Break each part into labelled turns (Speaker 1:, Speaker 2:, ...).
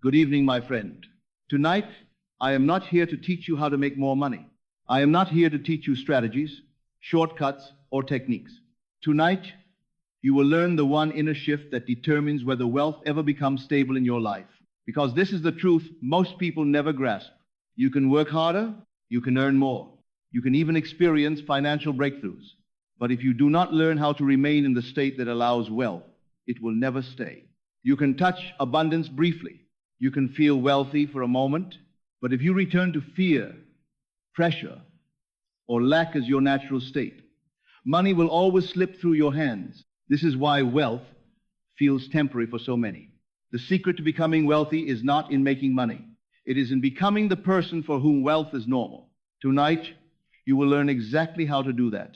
Speaker 1: Good evening, my friend. Tonight, I am not here to teach you how to make more money. I am not here to teach you strategies, shortcuts, or techniques. Tonight, you will learn the one inner shift that determines whether wealth ever becomes stable in your life. Because this is the truth most people never grasp. You can work harder, you can earn more, you can even experience financial breakthroughs. But if you do not learn how to remain in the state that allows wealth, it will never stay. You can touch abundance briefly. You can feel wealthy for a moment, but if you return to fear, pressure, or lack as your natural state, money will always slip through your hands. This is why wealth feels temporary for so many. The secret to becoming wealthy is not in making money. It is in becoming the person for whom wealth is normal. Tonight, you will learn exactly how to do that.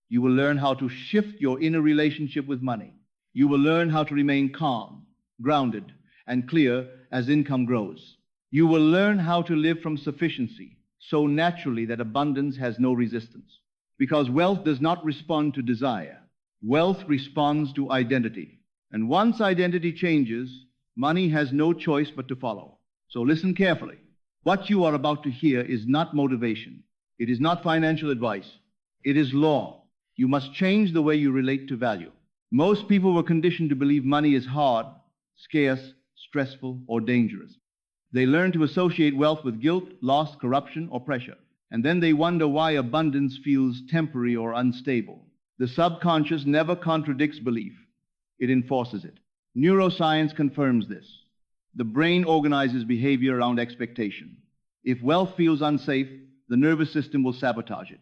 Speaker 1: You will learn how to shift your inner relationship with money. You will learn how to remain calm, grounded, and clear as income grows. You will learn how to live from sufficiency so naturally that abundance has no resistance. Because wealth does not respond to desire. Wealth responds to identity. And once identity changes, money has no choice but to follow. So listen carefully. What you are about to hear is not motivation. It is not financial advice. It is law. You must change the way you relate to value. Most people were conditioned to believe money is hard, scarce, stressful, or dangerous. They learn to associate wealth with guilt, loss, corruption, or pressure. And then they wonder why abundance feels temporary or unstable. The subconscious never contradicts belief. It enforces it. Neuroscience confirms this. The brain organizes behavior around expectation. If wealth feels unsafe, the nervous system will sabotage it.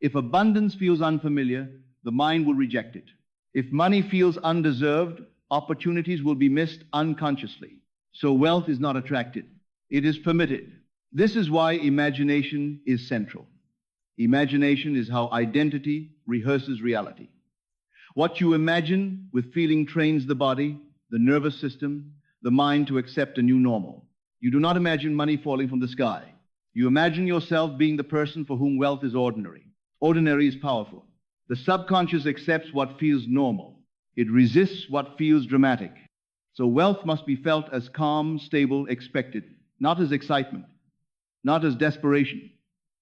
Speaker 1: If abundance feels unfamiliar, the mind will reject it. If money feels undeserved, opportunities will be missed unconsciously. So wealth is not attracted. It is permitted. This is why imagination is central. Imagination is how identity rehearses reality. What you imagine with feeling trains the body, the nervous system, the mind to accept a new normal. You do not imagine money falling from the sky. You imagine yourself being the person for whom wealth is ordinary. Ordinary is powerful. The subconscious accepts what feels normal. It resists what feels dramatic. So wealth must be felt as calm, stable, expected, not as excitement, not as desperation,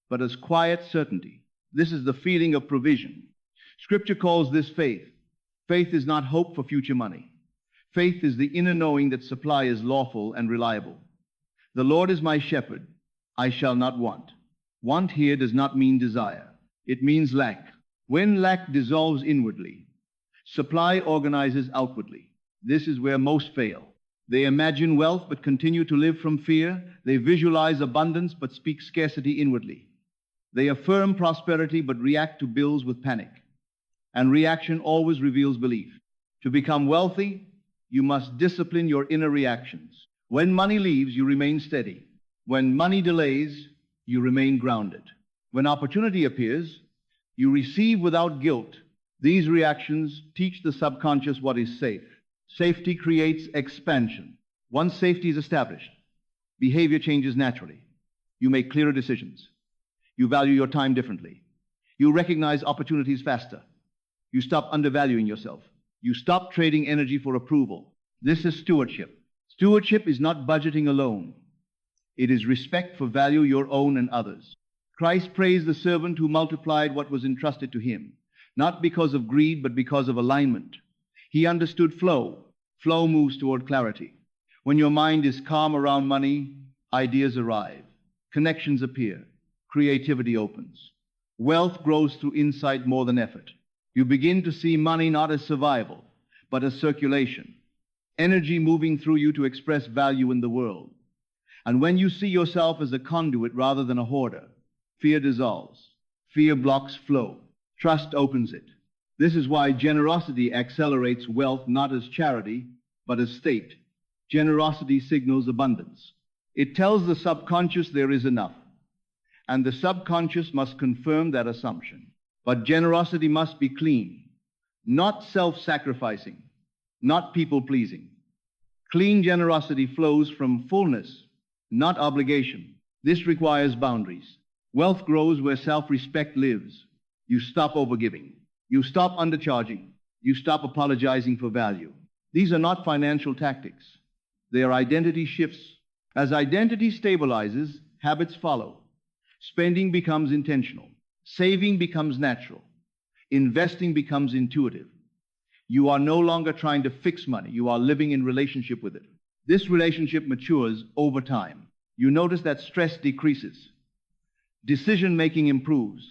Speaker 1: but as quiet certainty. This is the feeling of provision. Scripture calls this faith. Faith is not hope for future money. Faith is the inner knowing that supply is lawful and reliable. The Lord is my shepherd. I shall not want. Want here does not mean desire. It means lack. When lack dissolves inwardly, supply organizes outwardly. This is where most fail. They imagine wealth but continue to live from fear. They visualize abundance but speak scarcity inwardly. They affirm prosperity but react to bills with panic. And reaction always reveals belief. To become wealthy, you must discipline your inner reactions. When money leaves, you remain steady. When money delays, you remain grounded. When opportunity appears, you receive without guilt. These reactions teach the subconscious what is safe. Safety creates expansion. Once safety is established, behavior changes naturally. You make clearer decisions. You value your time differently. You recognize opportunities faster. You stop undervaluing yourself. You stop trading energy for approval. This is stewardship. Stewardship is not budgeting alone. It is respect for value your own and others. Christ praised the servant who multiplied what was entrusted to him, not because of greed, but because of alignment. He understood flow. Flow moves toward clarity. When your mind is calm around money, ideas arrive, connections appear, creativity opens. Wealth grows through insight more than effort. You begin to see money not as survival, but as circulation, energy moving through you to express value in the world. And when you see yourself as a conduit rather than a hoarder, fear dissolves. Fear blocks flow. Trust opens it. This is why generosity accelerates wealth not as charity, but as state. Generosity signals abundance. It tells the subconscious there is enough, and the subconscious must confirm that assumption. But generosity must be clean, not self-sacrificing, not people-pleasing. Clean generosity flows from fullness, not obligation. This requires boundaries. Wealth grows where self-respect lives. You stop overgiving. You stop undercharging. You stop apologizing for value. These are not financial tactics. They are identity shifts. As identity stabilizes, habits follow. Spending becomes intentional. Saving becomes natural. Investing becomes intuitive. You are no longer trying to fix money. You are living in relationship with it. This relationship matures over time. You notice that stress decreases. Decision-making improves.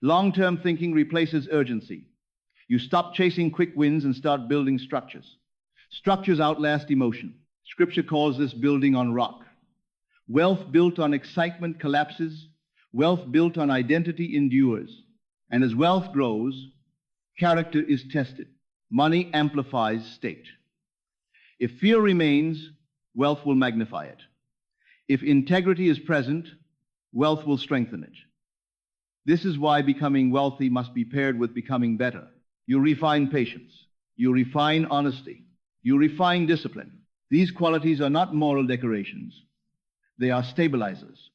Speaker 1: Long-term thinking replaces urgency. You stop chasing quick wins and start building structures. Structures outlast emotion. Scripture calls this building on rock. Wealth built on excitement collapses. Wealth built on identity endures. And as wealth grows, character is tested. Money amplifies state. If fear remains, wealth will magnify it. If integrity is present, wealth will strengthen it. This is why becoming wealthy must be paired with becoming better. You refine patience. You refine honesty. You refine discipline. These qualities are not moral decorations. They are stabilizers.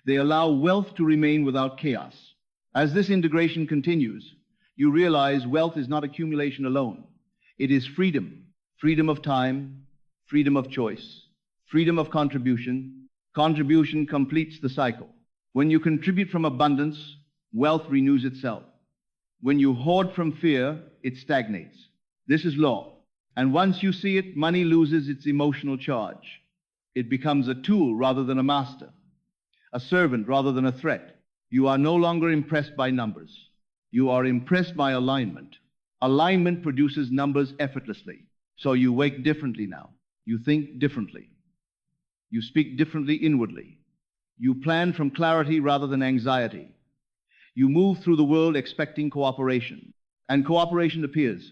Speaker 1: They allow wealth to remain without chaos. As this integration continues, you realize wealth is not accumulation alone. It is freedom. Freedom of time, freedom of choice, freedom of contribution. Contribution completes the cycle. When you contribute from abundance, wealth renews itself. When you hoard from fear, it stagnates. This is law. And once you see it, money loses its emotional charge. It becomes a tool rather than a master, a servant rather than a threat. You are no longer impressed by numbers. You are impressed by alignment. Alignment produces numbers effortlessly. So you wake differently now. You think differently. You speak differently inwardly. You plan from clarity rather than anxiety. You move through the world expecting cooperation, and cooperation appears.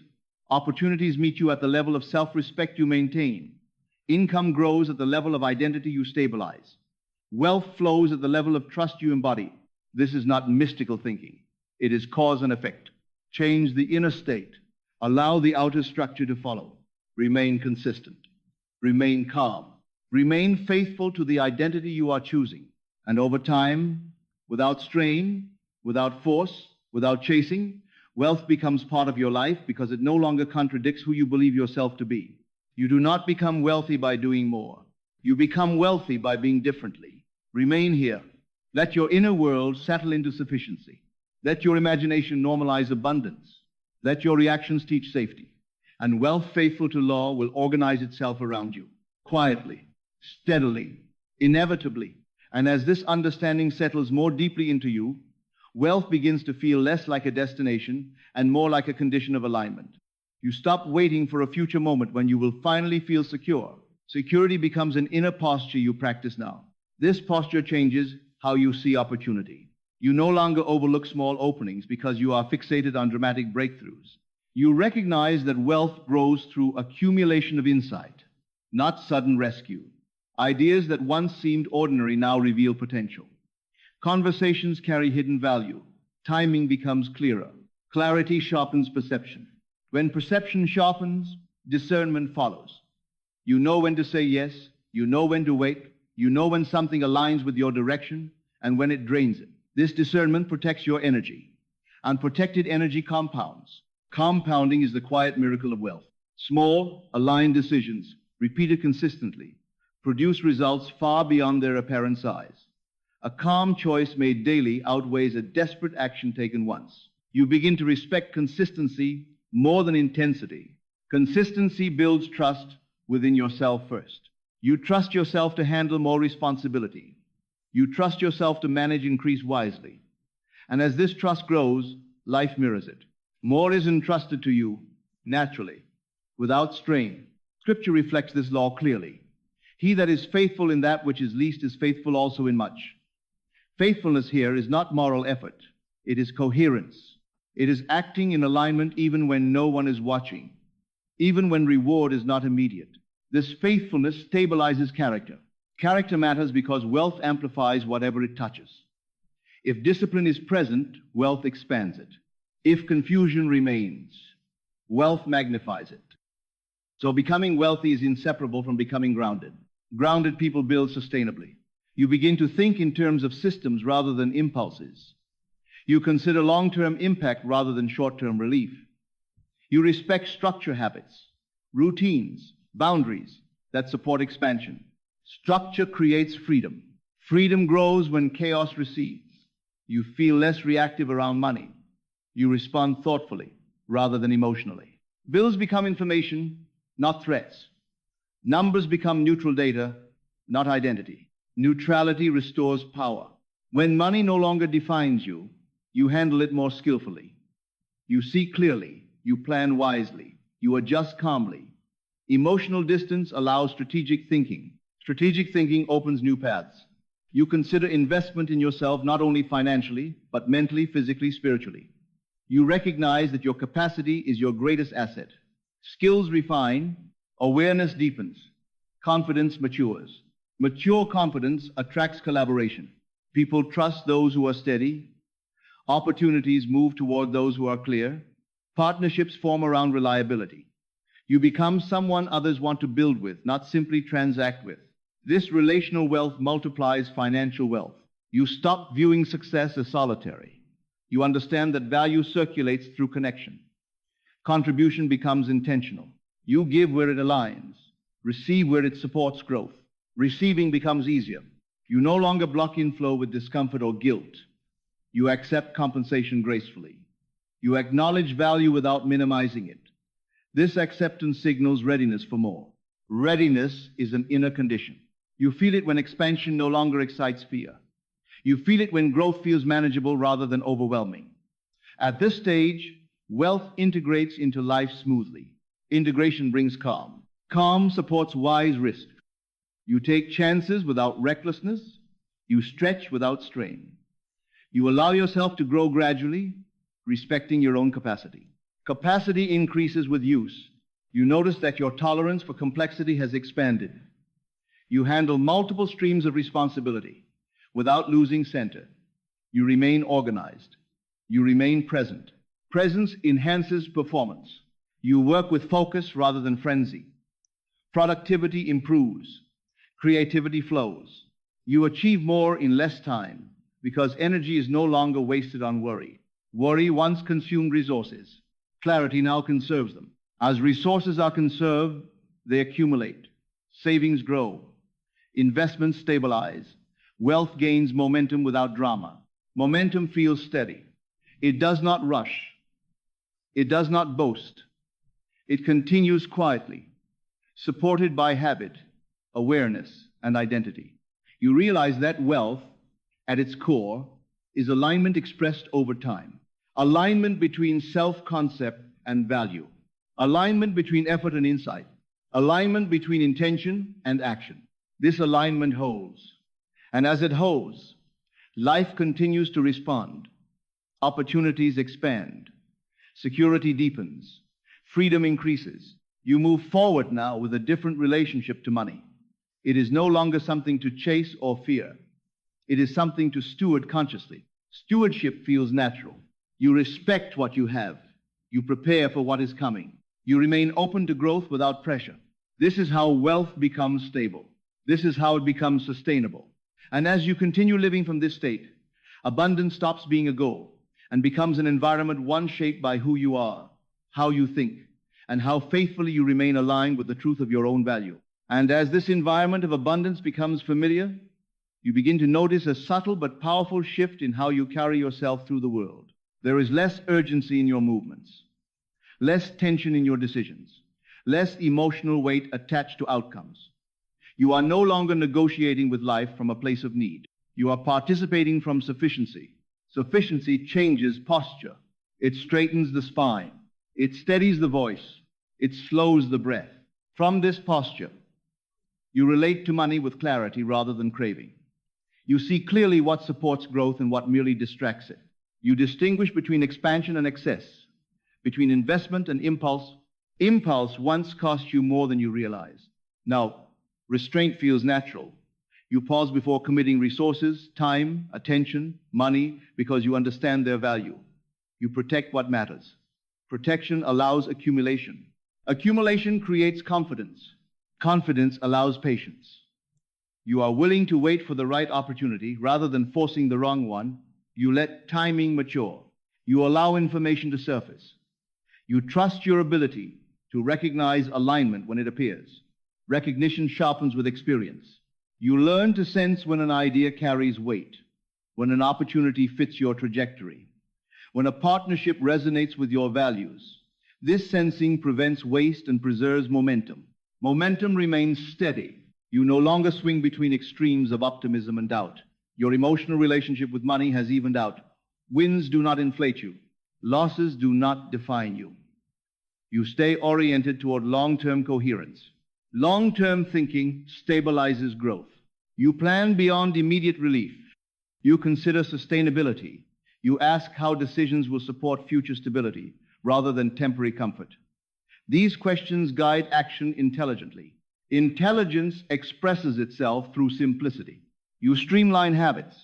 Speaker 1: Opportunities meet you at the level of self-respect you maintain. Income grows at the level of identity you stabilize. Wealth flows at the level of trust you embody. This is not mystical thinking. It is cause and effect. Change the inner state. Allow the outer structure to follow. Remain consistent. Remain calm. Remain faithful to the identity you are choosing. And over time, without strain, without force, without chasing, wealth becomes part of your life because it no longer contradicts who you believe yourself to be. You do not become wealthy by doing more. You become wealthy by being differently. Remain here. Let your inner world settle into sufficiency. Let your imagination normalize abundance. Let your reactions teach safety. And wealth faithful to law will organize itself around you, quietly, steadily, inevitably. And as this understanding settles more deeply into you, wealth begins to feel less like a destination and more like a condition of alignment. You stop waiting for a future moment when you will finally feel secure. Security becomes an inner posture you practice now. This posture changes how you see opportunity. You no longer overlook small openings because you are fixated on dramatic breakthroughs. You recognize that wealth grows through accumulation of insight, not sudden rescue. Ideas that once seemed ordinary now reveal potential. Conversations carry hidden value. Timing becomes clearer. Clarity sharpens perception. When perception sharpens, discernment follows. You know when to say yes. You know when to wait. You know when something aligns with your direction and when it drains it. This discernment protects your energy. Unprotected energy compounds. Compounding is the quiet miracle of wealth. Small, aligned decisions, repeated consistently, produce results far beyond their apparent size. A calm choice made daily outweighs a desperate action taken once. You begin to respect consistency more than intensity. Consistency builds trust within yourself first. You trust yourself to handle more responsibility. You trust yourself to manage increase wisely. And as this trust grows, life mirrors it. More is entrusted to you naturally, without strain. Scripture reflects this law clearly. He that is faithful in that which is least is faithful also in much. Faithfulness here is not moral effort. It is coherence. It is acting in alignment even when no one is watching, even when reward is not immediate. This faithfulness stabilizes character. Character matters because wealth amplifies whatever it touches. If discipline is present, wealth expands it. If confusion remains, wealth magnifies it. So becoming wealthy is inseparable from becoming grounded. Grounded people build sustainably. You begin to think in terms of systems rather than impulses. You consider long-term impact rather than short-term relief. You respect structure habits, routines, boundaries, that support expansion. Structure creates freedom. Freedom grows when chaos recedes. You feel less reactive around money. You respond thoughtfully rather than emotionally. Bills become information, not threats. Numbers become neutral data, not identity. Neutrality restores power. When money no longer defines you, you handle it more skillfully. You see clearly, you plan wisely, you adjust calmly. Emotional distance allows strategic thinking. Strategic thinking opens new paths. You consider investment in yourself not only financially, but mentally, physically, spiritually. You recognize that your capacity is your greatest asset. Skills refine, awareness deepens, confidence matures. Mature confidence attracts collaboration. People trust those who are steady. Opportunities move toward those who are clear. Partnerships form around reliability. You become someone others want to build with, not simply transact with. This relational wealth multiplies financial wealth. You stop viewing success as solitary. You understand that value circulates through connection. Contribution becomes intentional. You give where it aligns, receive where it supports growth. Receiving becomes easier. You no longer block inflow with discomfort or guilt. You accept compensation gracefully. You acknowledge value without minimizing it. This acceptance signals readiness for more. Readiness is an inner condition. You feel it when expansion no longer excites fear. You feel it when growth feels manageable rather than overwhelming. At this stage, wealth integrates into life smoothly. Integration brings calm. Calm supports wise risk. You take chances without recklessness. You stretch without strain. You allow yourself to grow gradually, respecting your own capacity. Capacity increases with use. You notice that your tolerance for complexity has expanded. You handle multiple streams of responsibility without losing center. You remain organized. You remain present. Presence enhances performance. You work with focus rather than frenzy. Productivity improves. Creativity flows. You achieve more in less time because energy is no longer wasted on worry. Worry once consumed resources. Clarity now conserves them. As resources are conserved, they accumulate. Savings grow. Investments stabilize. Wealth gains momentum without drama. Momentum feels steady. It does not rush. It does not boast. It continues quietly, supported by habit, awareness, and identity. You realize that wealth, at its core, is alignment expressed over time. Alignment between self-concept and value. Alignment between effort and insight. Alignment between intention and action. This alignment holds. And as it holds, life continues to respond. Opportunities expand. Security deepens. Freedom increases. You move forward now with a different relationship to money. It is no longer something to chase or fear. It is something to steward consciously. Stewardship feels natural. You respect what you have. You prepare for what is coming. You remain open to growth without pressure. This is how wealth becomes stable. This is how it becomes sustainable. And as you continue living from this state, abundance stops being a goal and becomes an environment one shaped by who you are, how you think, and how faithfully you remain aligned with the truth of your own value. And as this environment of abundance becomes familiar, you begin to notice a subtle but powerful shift in how you carry yourself through the world. There is less urgency in your movements, less tension in your decisions, less emotional weight attached to outcomes. You are no longer negotiating with life from a place of need. You are participating from sufficiency. Sufficiency changes posture. It straightens the spine. It steadies the voice. It slows the breath. From this posture, you relate to money with clarity rather than craving. You see clearly what supports growth and what merely distracts it. You distinguish between expansion and excess, between investment and impulse. Impulse once cost you more than you realize. Now, restraint feels natural. You pause before committing resources, time, attention, money, because you understand their value. You protect what matters. Protection allows accumulation. Accumulation creates confidence. Confidence allows patience. You are willing to wait for the right opportunity rather than forcing the wrong one. You let timing mature. You allow information to surface. You trust your ability to recognize alignment when it appears. Recognition sharpens with experience. You learn to sense when an idea carries weight, when an opportunity fits your trajectory, when a partnership resonates with your values. This sensing prevents waste and preserves momentum. Momentum remains steady. You no longer swing between extremes of optimism and doubt. Your emotional relationship with money has evened out. Wins do not inflate you. Losses do not define you. You stay oriented toward long-term coherence. Long-term thinking stabilizes growth. You plan beyond immediate relief. You consider sustainability. You ask how decisions will support future stability rather than temporary comfort. These questions guide action intelligently. Intelligence expresses itself through simplicity. You streamline habits.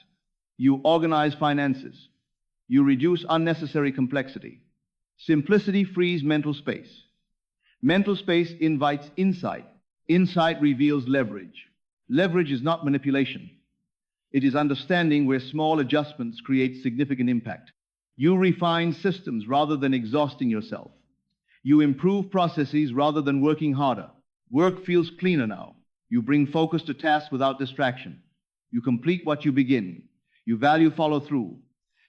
Speaker 1: You organize finances. You reduce unnecessary complexity. Simplicity frees mental space. Mental space invites insight. Insight reveals leverage. Leverage is not manipulation. It is understanding where small adjustments create significant impact. You refine systems rather than exhausting yourself. You improve processes rather than working harder. Work feels cleaner now. You bring focus to tasks without distraction. You complete what you begin. You value follow-through.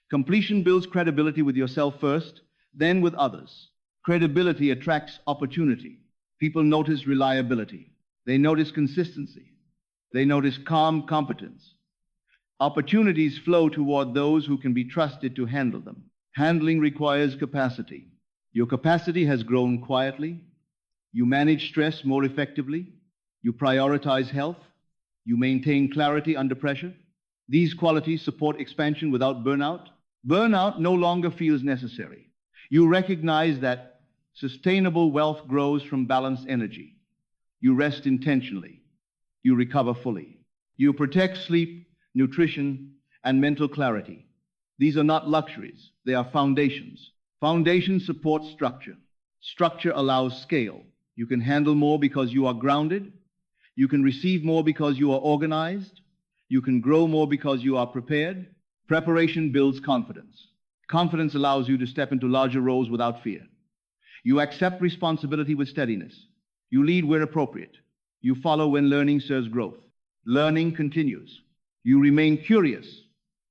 Speaker 1: Completion builds credibility with yourself first, then with others. Credibility attracts opportunity. People notice reliability. They notice consistency. They notice calm competence. Opportunities flow toward those who can be trusted to handle them. Handling requires capacity. Your capacity has grown quietly. You manage stress more effectively. You prioritize health. You maintain clarity under pressure. These qualities support expansion without burnout. Burnout no longer feels necessary. You recognize that sustainable wealth grows from balanced energy. You rest intentionally. You recover fully. You protect sleep, nutrition, and mental clarity. These are not luxuries. They are foundations. Foundations support structure. Structure allows scale. You can handle more because you are grounded. You can receive more because you are organized. You can grow more because you are prepared. Preparation builds confidence. Confidence allows you to step into larger roles without fear. You accept responsibility with steadiness. You lead where appropriate. You follow when learning serves growth. Learning continues. You remain curious.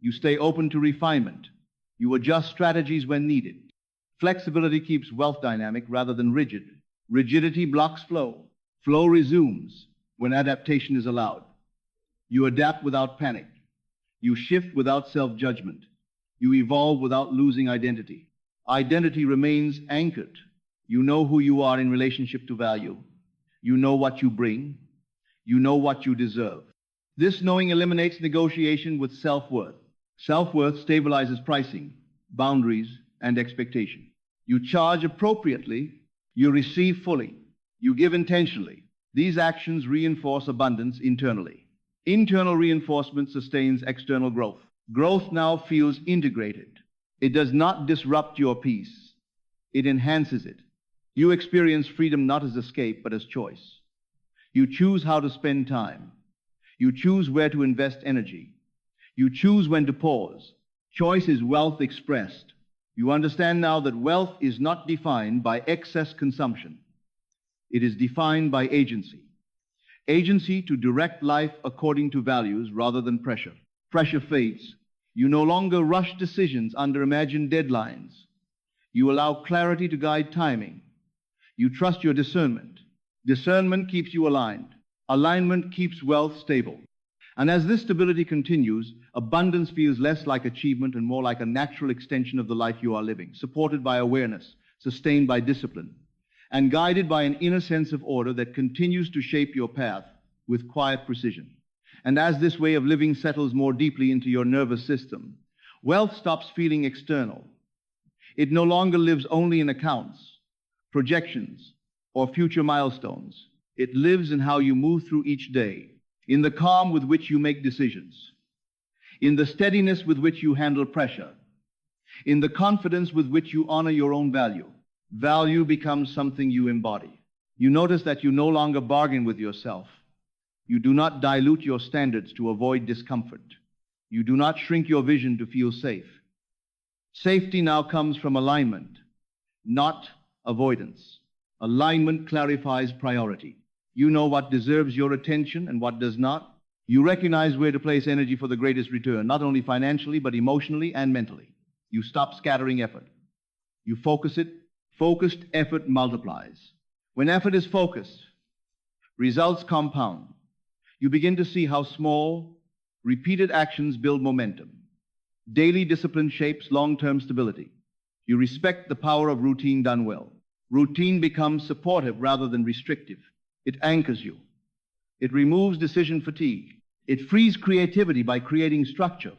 Speaker 1: You stay open to refinement. You adjust strategies when needed. Flexibility keeps wealth dynamic rather than rigid. Rigidity blocks flow. Flow resumes when adaptation is allowed. You adapt without panic. You shift without self-judgment. You evolve without losing identity. Identity remains anchored. You know who you are in relationship to value. You know what you bring. You know what you deserve. This knowing eliminates negotiation with self-worth. Self-worth stabilizes pricing, boundaries, and expectation. You charge appropriately. You receive fully. You give intentionally. These actions reinforce abundance internally. Internal reinforcement sustains external growth. Growth now feels integrated. It does not disrupt your peace. It enhances it. You experience freedom not as escape, but as choice. You choose how to spend time. You choose where to invest energy. You choose when to pause. Choice is wealth expressed. You understand now that wealth is not defined by excess consumption. It is defined by agency. Agency to direct life according to values rather than pressure. Pressure fades. You no longer rush decisions under imagined deadlines. You allow clarity to guide timing. You trust your discernment. Discernment keeps you aligned. Alignment keeps wealth stable. And as this stability continues, abundance feels less like achievement and more like a natural extension of the life you are living, supported by awareness, sustained by discipline, and guided by an inner sense of order that continues to shape your path with quiet precision. And as this way of living settles more deeply into your nervous system, wealth stops feeling external. It no longer lives only in accounts, projections, or future milestones. It lives in how you move through each day, in the calm with which you make decisions, in the steadiness with which you handle pressure, in the confidence with which you honor your own value. Value becomes something you embody. You notice that you no longer bargain with yourself. You do not dilute your standards to avoid discomfort. You do not shrink your vision to feel safe. Safety now comes from alignment, not avoidance. Alignment clarifies priority. You know what deserves your attention and what does not. You recognize where to place energy for the greatest return, not only financially, but emotionally and mentally. You stop scattering effort. You focus it. Focused effort multiplies. When effort is focused, results compound. You begin to see how small, repeated actions build momentum. Daily discipline shapes long-term stability. You respect the power of routine done well. Routine becomes supportive rather than restrictive. It anchors you. It removes decision fatigue. It frees creativity by creating structure.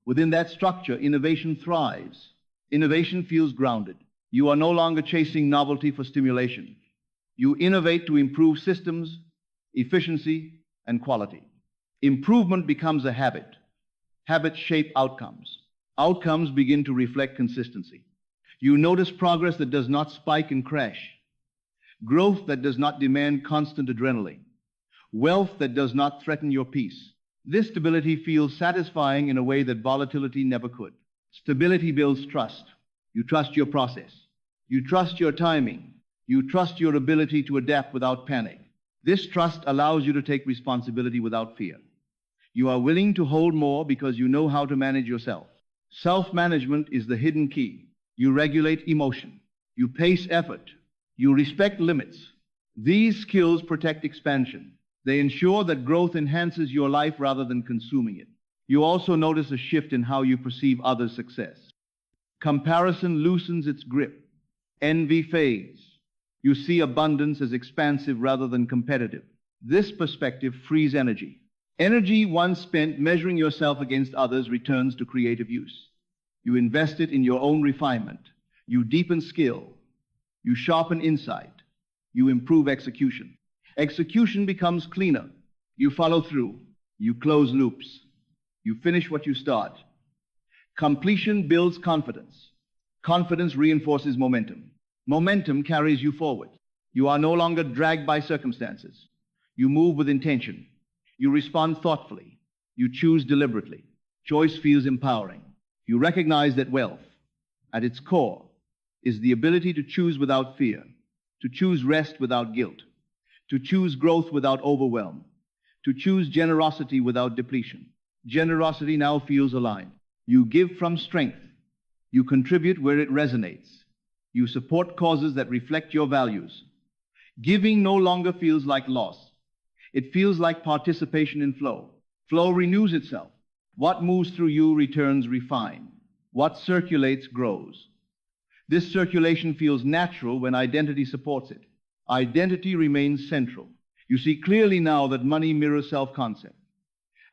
Speaker 1: Within that structure, innovation thrives. Innovation feels grounded. You are no longer chasing novelty for stimulation. You innovate to improve systems, efficiency, and quality. Improvement becomes a habit. Habits shape outcomes. Outcomes begin to reflect consistency. You notice progress that does not spike and crash. Growth that does not demand constant adrenaline. Wealth that does not threaten your peace. This stability feels satisfying in a way that volatility never could. Stability builds trust. You trust your process. You trust your timing. You trust your ability to adapt without panic. This trust allows you to take responsibility without fear. You are willing to hold more because you know how to manage yourself. Self-management is the hidden key. You regulate emotion. You pace effort. You respect limits. These skills protect expansion. They ensure that growth enhances your life rather than consuming it. You also notice a shift in how you perceive others' success. Comparison loosens its grip. Envy fades. You see abundance as expansive rather than competitive. This perspective frees energy. Energy once spent measuring yourself against others returns to creative use. You invest it in your own refinement. You deepen skill. You sharpen insight. You improve execution. Execution becomes cleaner. You follow through. You close loops. You finish what you start. Completion builds confidence. Confidence reinforces momentum. Momentum carries you forward. You are no longer dragged by circumstances. You move with intention. You respond thoughtfully. You choose deliberately. Choice feels empowering. You recognize that wealth, at its core, is the ability to choose without fear, to choose rest without guilt, to choose growth without overwhelm, to choose generosity without depletion. Generosity now feels aligned. You give from strength. You contribute where it resonates. You support causes that reflect your values. Giving no longer feels like loss. It feels like participation in flow. Flow renews itself. What moves through you returns refined. What circulates grows. This circulation feels natural when identity supports it. Identity remains central. You see clearly now that money mirrors self-concept.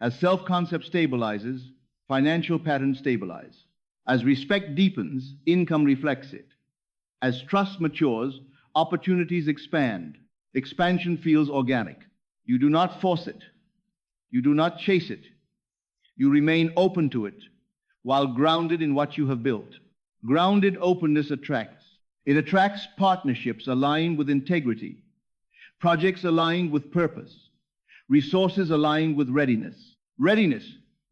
Speaker 1: As self-concept stabilizes, financial patterns stabilize. As respect deepens, income reflects it. As trust matures, opportunities expand. Expansion feels organic. You do not force it. You do not chase it. You remain open to it, while grounded in what you have built. Grounded openness attracts. It attracts partnerships aligned with integrity, projects aligned with purpose, resources aligned with readiness. Readiness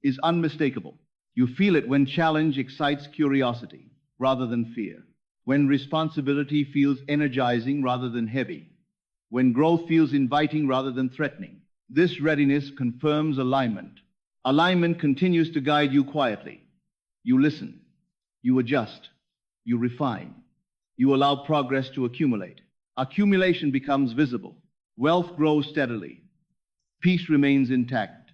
Speaker 1: is unmistakable. You feel it when challenge excites curiosity rather than fear, when responsibility feels energizing rather than heavy, when growth feels inviting rather than threatening. This readiness confirms alignment. Alignment continues to guide you quietly. You listen. You adjust. You refine. You allow progress to accumulate. Accumulation becomes visible. Wealth grows steadily. Peace remains intact.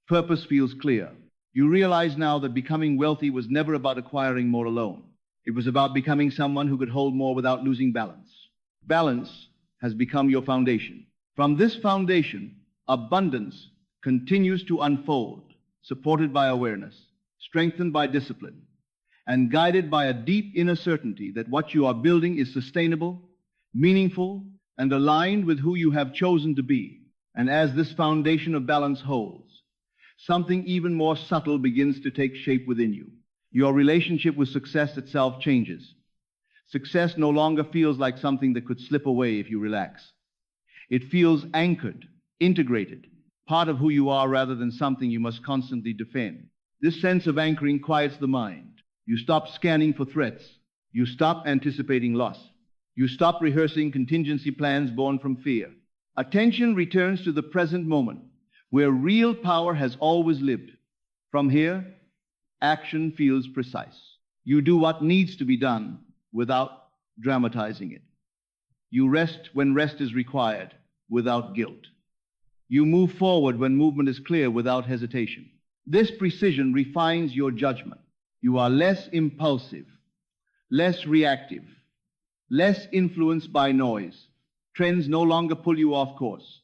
Speaker 1: Purpose feels clear. You realize now that becoming wealthy was never about acquiring more alone. It was about becoming someone who could hold more without losing balance. Balance has become your foundation. From this foundation, abundance continues to unfold, supported by awareness, strengthened by discipline, and guided by a deep inner certainty that what you are building is sustainable, meaningful, and aligned with who you have chosen to be. And as this foundation of balance holds, something even more subtle begins to take shape within you. Your relationship with success itself changes. Success no longer feels like something that could slip away if you relax. It feels anchored, integrated, part of who you are rather than something you must constantly defend. This sense of anchoring quiets the mind. You stop scanning for threats. You stop anticipating loss. You stop rehearsing contingency plans born from fear. Attention returns to the present moment, where real power has always lived. From here, action feels precise. You do what needs to be done without dramatizing it. You rest when rest is required, without guilt. You move forward when movement is clear, without hesitation. This precision refines your judgment. You are less impulsive, less reactive, less influenced by noise. Trends no longer pull you off course.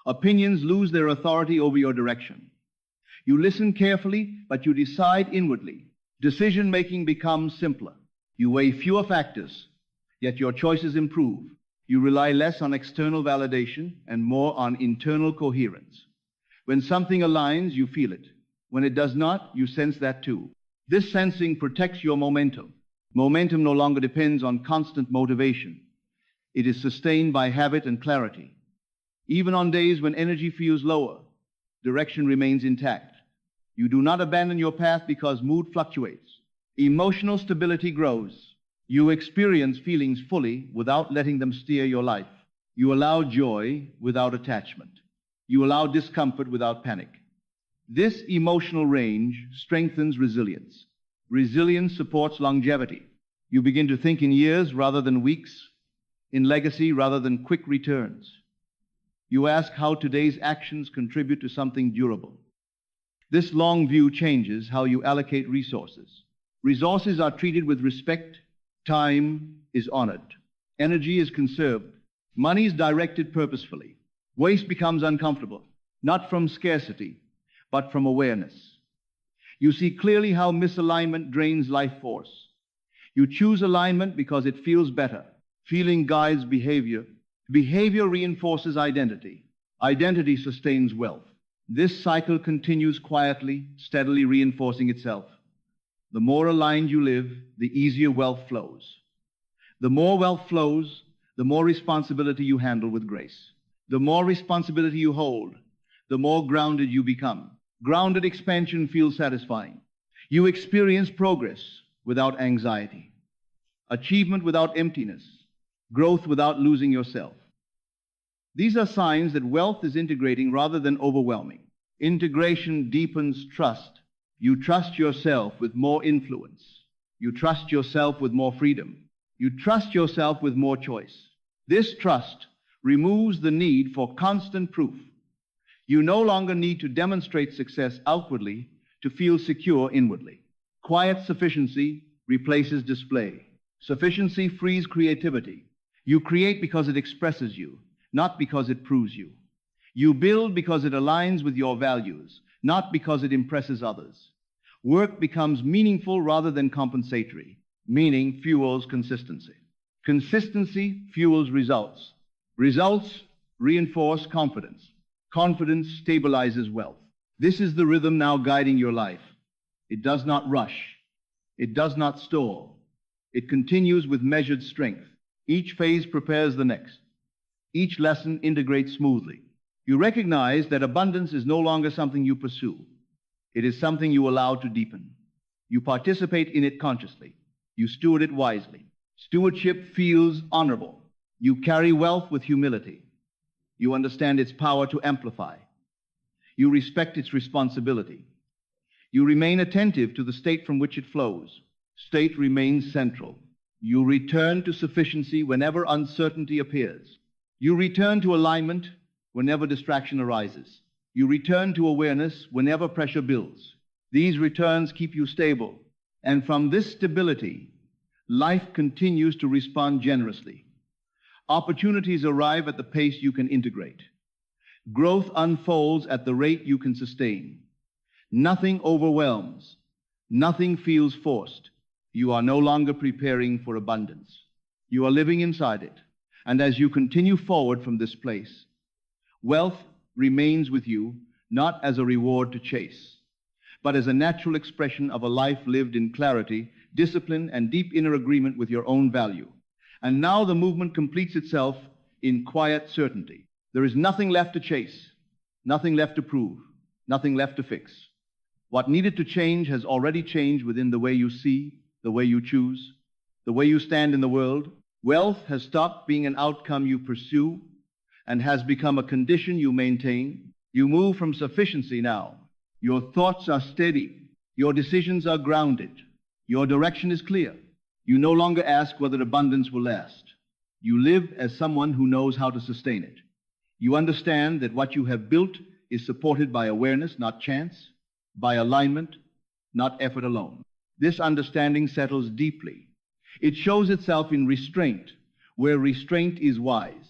Speaker 1: Opinions lose their authority over your direction. You listen carefully, but you decide inwardly. Decision-making becomes simpler. You weigh fewer factors, yet your choices improve. You rely less on external validation and more on internal coherence. When something aligns, you feel it. When it does not, you sense that too. This sensing protects your momentum. Momentum no longer depends on constant motivation. It is sustained by habit and clarity. Even on days when energy feels lower, direction remains intact. You do not abandon your path because mood fluctuates. Emotional stability grows. You experience feelings fully without letting them steer your life. You allow joy without attachment. You allow discomfort without panic. This emotional range strengthens resilience. Resilience supports longevity. You begin to think in years rather than weeks, in legacy rather than quick returns. You ask how today's actions contribute to something durable. This long view changes how you allocate resources. Resources are treated with respect. Time is honored. Energy is conserved. Money is directed purposefully. Waste becomes uncomfortable, not from scarcity, but from awareness. You see clearly how misalignment drains life force. You choose alignment because it feels better. Feeling guides behavior. Behavior reinforces identity. Identity sustains wealth. This cycle continues quietly, steadily reinforcing itself. The more aligned you live, the easier wealth flows. The more wealth flows, the more responsibility you handle with grace. The more responsibility you hold, the more grounded you become. Grounded expansion feels satisfying. You experience progress without anxiety, achievement without emptiness, growth without losing yourself. These are signs that wealth is integrating rather than overwhelming. Integration deepens trust. You trust yourself with more influence. You trust yourself with more freedom. You trust yourself with more choice. This trust removes the need for constant proof. You no longer need to demonstrate success outwardly to feel secure inwardly. Quiet sufficiency replaces display. Sufficiency frees creativity. You create because it expresses you, not because it proves you. You build because it aligns with your values, not because it impresses others. Work becomes meaningful rather than compensatory. Meaning fuels consistency. Consistency fuels results. Results reinforce confidence. Confidence stabilizes wealth. This is the rhythm now guiding your life. It does not rush. It does not stall. It continues with measured strength. Each phase prepares the next. Each lesson integrates smoothly. You recognize that abundance is no longer something you pursue. It is something you allow to deepen. You participate in it consciously. You steward it wisely. Stewardship feels honorable. You carry wealth with humility. You understand its power to amplify. You respect its responsibility. You remain attentive to the state from which it flows. State remains central. You return to sufficiency whenever uncertainty appears. You return to alignment whenever distraction arises. You return to awareness whenever pressure builds. These returns keep you stable. And from this stability, life continues to respond generously. Opportunities arrive at the pace you can integrate. Growth unfolds at the rate you can sustain. Nothing overwhelms. Nothing feels forced. You are no longer preparing for abundance. You are living inside it. And as you continue forward from this place, wealth remains with you, not as a reward to chase, but as a natural expression of a life lived in clarity, discipline, and deep inner agreement with your own value. And now the movement completes itself in quiet certainty. There is nothing left to chase, nothing left to prove, nothing left to fix. What needed to change has already changed within the way you see, the way you choose, the way you stand in the world. Wealth has stopped being an outcome you pursue and has become a condition you maintain. You move from sufficiency now. Your thoughts are steady. Your decisions are grounded. Your direction is clear. You no longer ask whether abundance will last. You live as someone who knows how to sustain it. You understand that what you have built is supported by awareness, not chance, by alignment, not effort alone. This understanding settles deeply. It shows itself in restraint, where restraint is wise,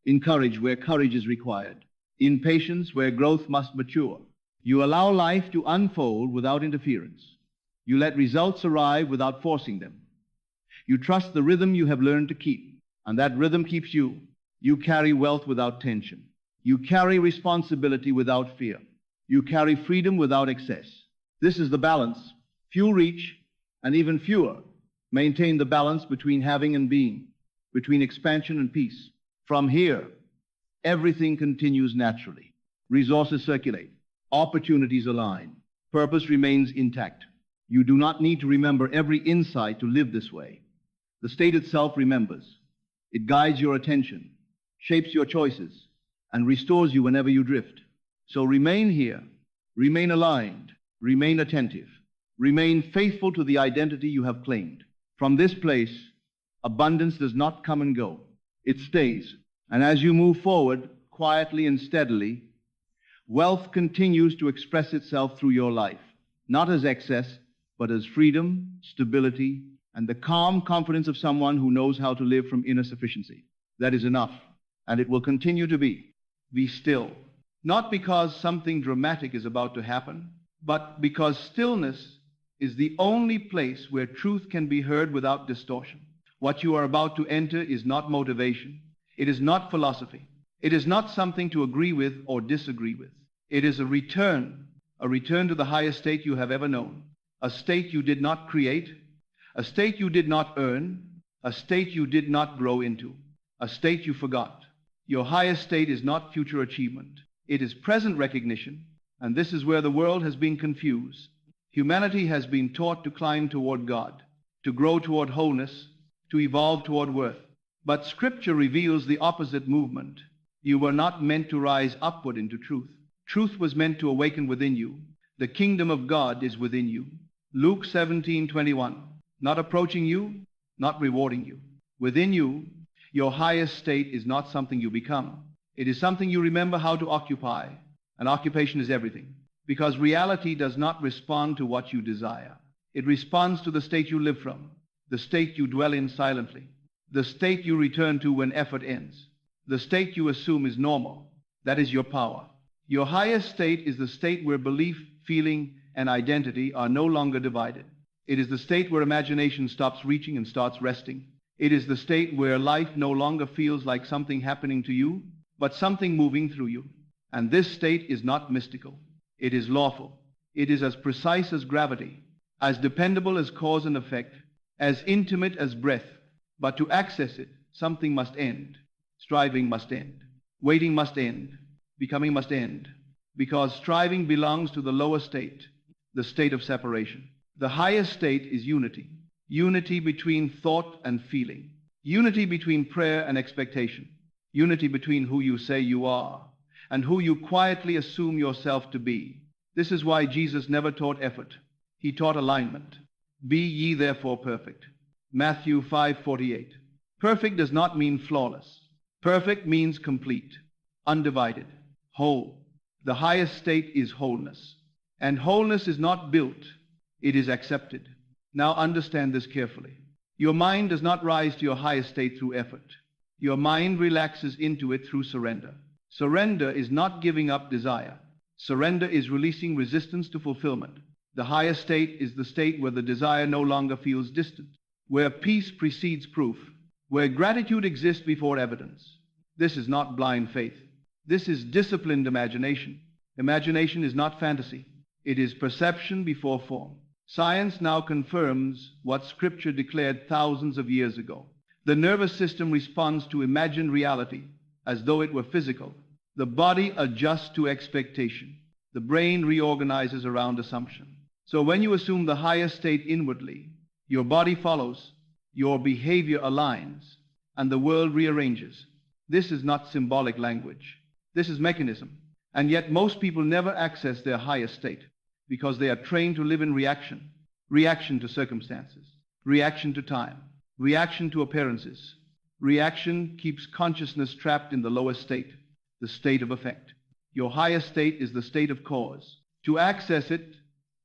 Speaker 1: in courage, where courage is required, in patience, where growth must mature. You allow life to unfold without interference. You let results arrive without forcing them. You trust the rhythm you have learned to keep, and that rhythm keeps you. You carry wealth without tension. You carry responsibility without fear. You carry freedom without excess. This is the balance. Few reach, and even fewer maintain the balance between having and being, between expansion and peace. From here, everything continues naturally. Resources circulate. Opportunities align. Purpose remains intact. You do not need to remember every insight to live this way. The state itself remembers. It guides your attention, shapes your choices, and restores you whenever you drift. So remain here, remain aligned, remain attentive, remain faithful to the identity you have claimed. From this place, abundance does not come and go. It stays. And as you move forward, quietly and steadily, wealth continues to express itself through your life, not as excess, but as freedom, stability, and the calm confidence of someone who knows how to live from inner sufficiency. That is enough, and it will continue to be. Be still, not because something dramatic is about to happen, but because stillness is the only place where truth can be heard without distortion. What you are about to enter is not motivation. It is not philosophy. It is not something to agree with or disagree with. It is a return to the highest state you have ever known, a state you did not create, a state you did not earn, a state you did not grow into, a state you forgot. Your highest state is not future achievement. It is present recognition, and this is where the world has been confused. Humanity has been taught to climb toward God, to grow toward wholeness, to evolve toward worth. But Scripture reveals the opposite movement. You were not meant to rise upward into truth. Truth was meant to awaken within you. The kingdom of God is within you. Luke 17:21. Not approaching you, not rewarding you. Within you, your highest state is not something you become. It is something you remember how to occupy. And occupation is everything. Because reality does not respond to what you desire. It responds to the state you live from, the state you dwell in silently, the state you return to when effort ends, the state you assume is normal. That is your power. Your highest state is the state where belief, feeling, and identity are no longer divided. It is the state where imagination stops reaching and starts resting. It is the state where life no longer feels like something happening to you, but something moving through you. And this state is not mystical. It is lawful. It is as precise as gravity, as dependable as cause and effect, as intimate as breath. But to access it, something must end. Striving must end. Waiting must end. Becoming must end. Because striving belongs to the lower state, the state of separation. The highest state is unity. Unity between thought and feeling. Unity between prayer and expectation. Unity between who you say you are and who you quietly assume yourself to be. This is why Jesus never taught effort. He taught alignment. Be ye therefore perfect. Matthew 5:48. Perfect does not mean flawless. Perfect means complete, undivided, whole. The highest state is wholeness. And wholeness is not built, it is accepted. Now understand this carefully. Your mind does not rise to your highest state through effort. Your mind relaxes into it through surrender. Surrender is not giving up desire. Surrender is releasing resistance to fulfillment. The highest state is the state where the desire no longer feels distant, where peace precedes proof, where gratitude exists before evidence. This is not blind faith. This is disciplined imagination. Imagination is not fantasy. It is perception before form. Science now confirms what Scripture declared thousands of years ago. The nervous system responds to imagined reality as though it were physical. The body adjusts to expectation. The brain reorganizes around assumption. So when you assume the highest state inwardly, your body follows, your behavior aligns, and the world rearranges. This is not symbolic language. This is mechanism. And yet most people never access their highest state because they are trained to live in reaction. Reaction to circumstances. Reaction to time. Reaction to appearances. Reaction keeps consciousness trapped in the lowest state, the state of effect. Your highest state is the state of cause. To access it,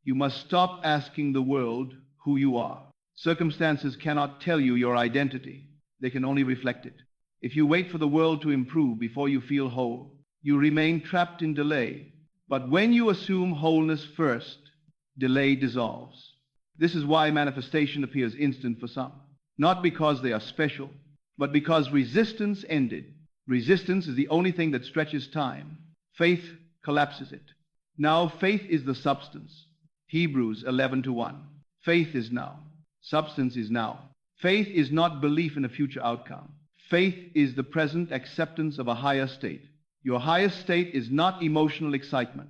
Speaker 1: you must stop asking the world who you are. Circumstances cannot tell you your identity. They can only reflect it. If you wait for the world to improve before you feel whole, you remain trapped in delay. But when you assume wholeness first, delay dissolves. This is why manifestation appears instant for some. Not because they are special, but because resistance ended. Resistance is the only thing that stretches time. Faith collapses it. Now faith is the substance. Hebrews 11:1. Faith is now. Substance is now. Faith is not belief in a future outcome. Faith is the present acceptance of a higher state. Your highest state is not emotional excitement.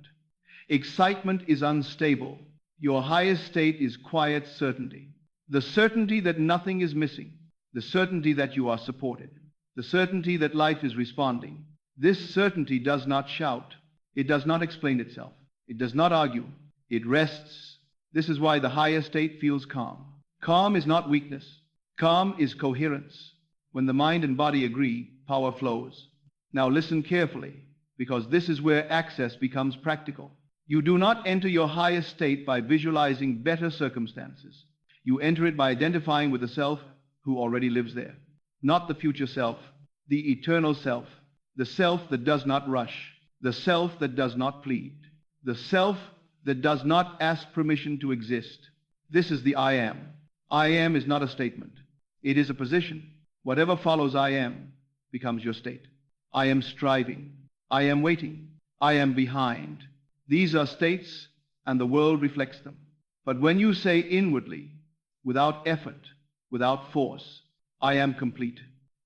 Speaker 1: Excitement is unstable. Your highest state is quiet certainty. The certainty that nothing is missing. The certainty that you are supported. The certainty that life is responding. This certainty does not shout. It does not explain itself. It does not argue. It rests. This is why the higher state feels calm. Calm is not weakness. Calm is coherence. When the mind and body agree, power flows. Now listen carefully, because this is where access becomes practical. You do not enter your highest state by visualizing better circumstances. You enter it by identifying with the self who already lives there. Not the future self, the eternal self, the self that does not rush, the self that does not plead, the self that does not ask permission to exist. This is the I am. I am is not a statement. It is a position. Whatever follows I am becomes your state. I am striving. I am waiting. I am behind. These are states, and the world reflects them. But when you say inwardly, without effort, without force, I am complete,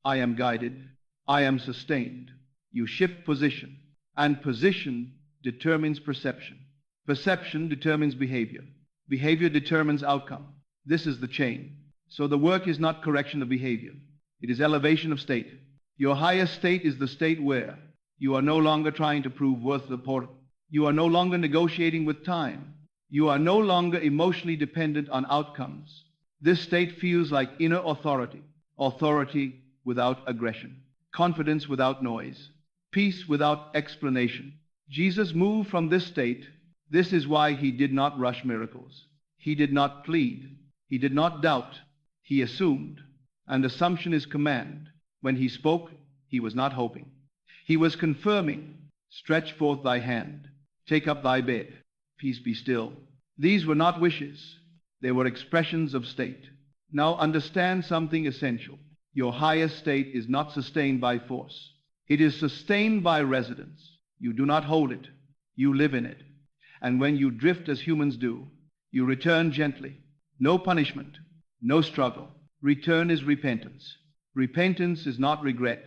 Speaker 1: I am guided, I am sustained, you shift position, and position determines perception. Perception determines behavior. Behavior determines outcome. This is the chain. So the work is not correction of behavior. It is elevation of state. Your highest state is the state where you are no longer trying to prove worth to the portal. You are no longer negotiating with time. You are no longer emotionally dependent on outcomes. This state feels like inner authority. Authority without aggression. Confidence without noise. Peace without explanation. Jesus moved from this state. This is why he did not rush miracles. He did not plead. He did not doubt. He assumed. And assumption is command. When he spoke, he was not hoping. He was confirming. Stretch forth thy hand. Take up thy bed. Peace be still. These were not wishes. They were expressions of state. Now understand something essential. Your highest state is not sustained by force. It is sustained by residence. You do not hold it. You live in it. And when you drift as humans do, you return gently. No punishment. No struggle. Return is repentance. Repentance is not regret.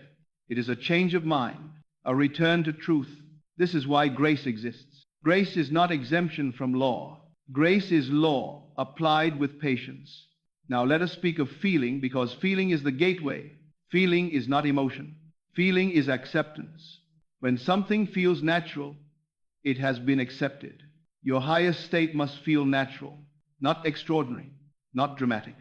Speaker 1: It is a change of mind, a return to truth. This is why grace exists. Grace is not exemption from law. Grace is law applied with patience. Now let us speak of feeling, because feeling is the gateway. Feeling is not emotion. Feeling is acceptance. When something feels natural, it has been accepted. Your highest state must feel natural, not extraordinary, not dramatic,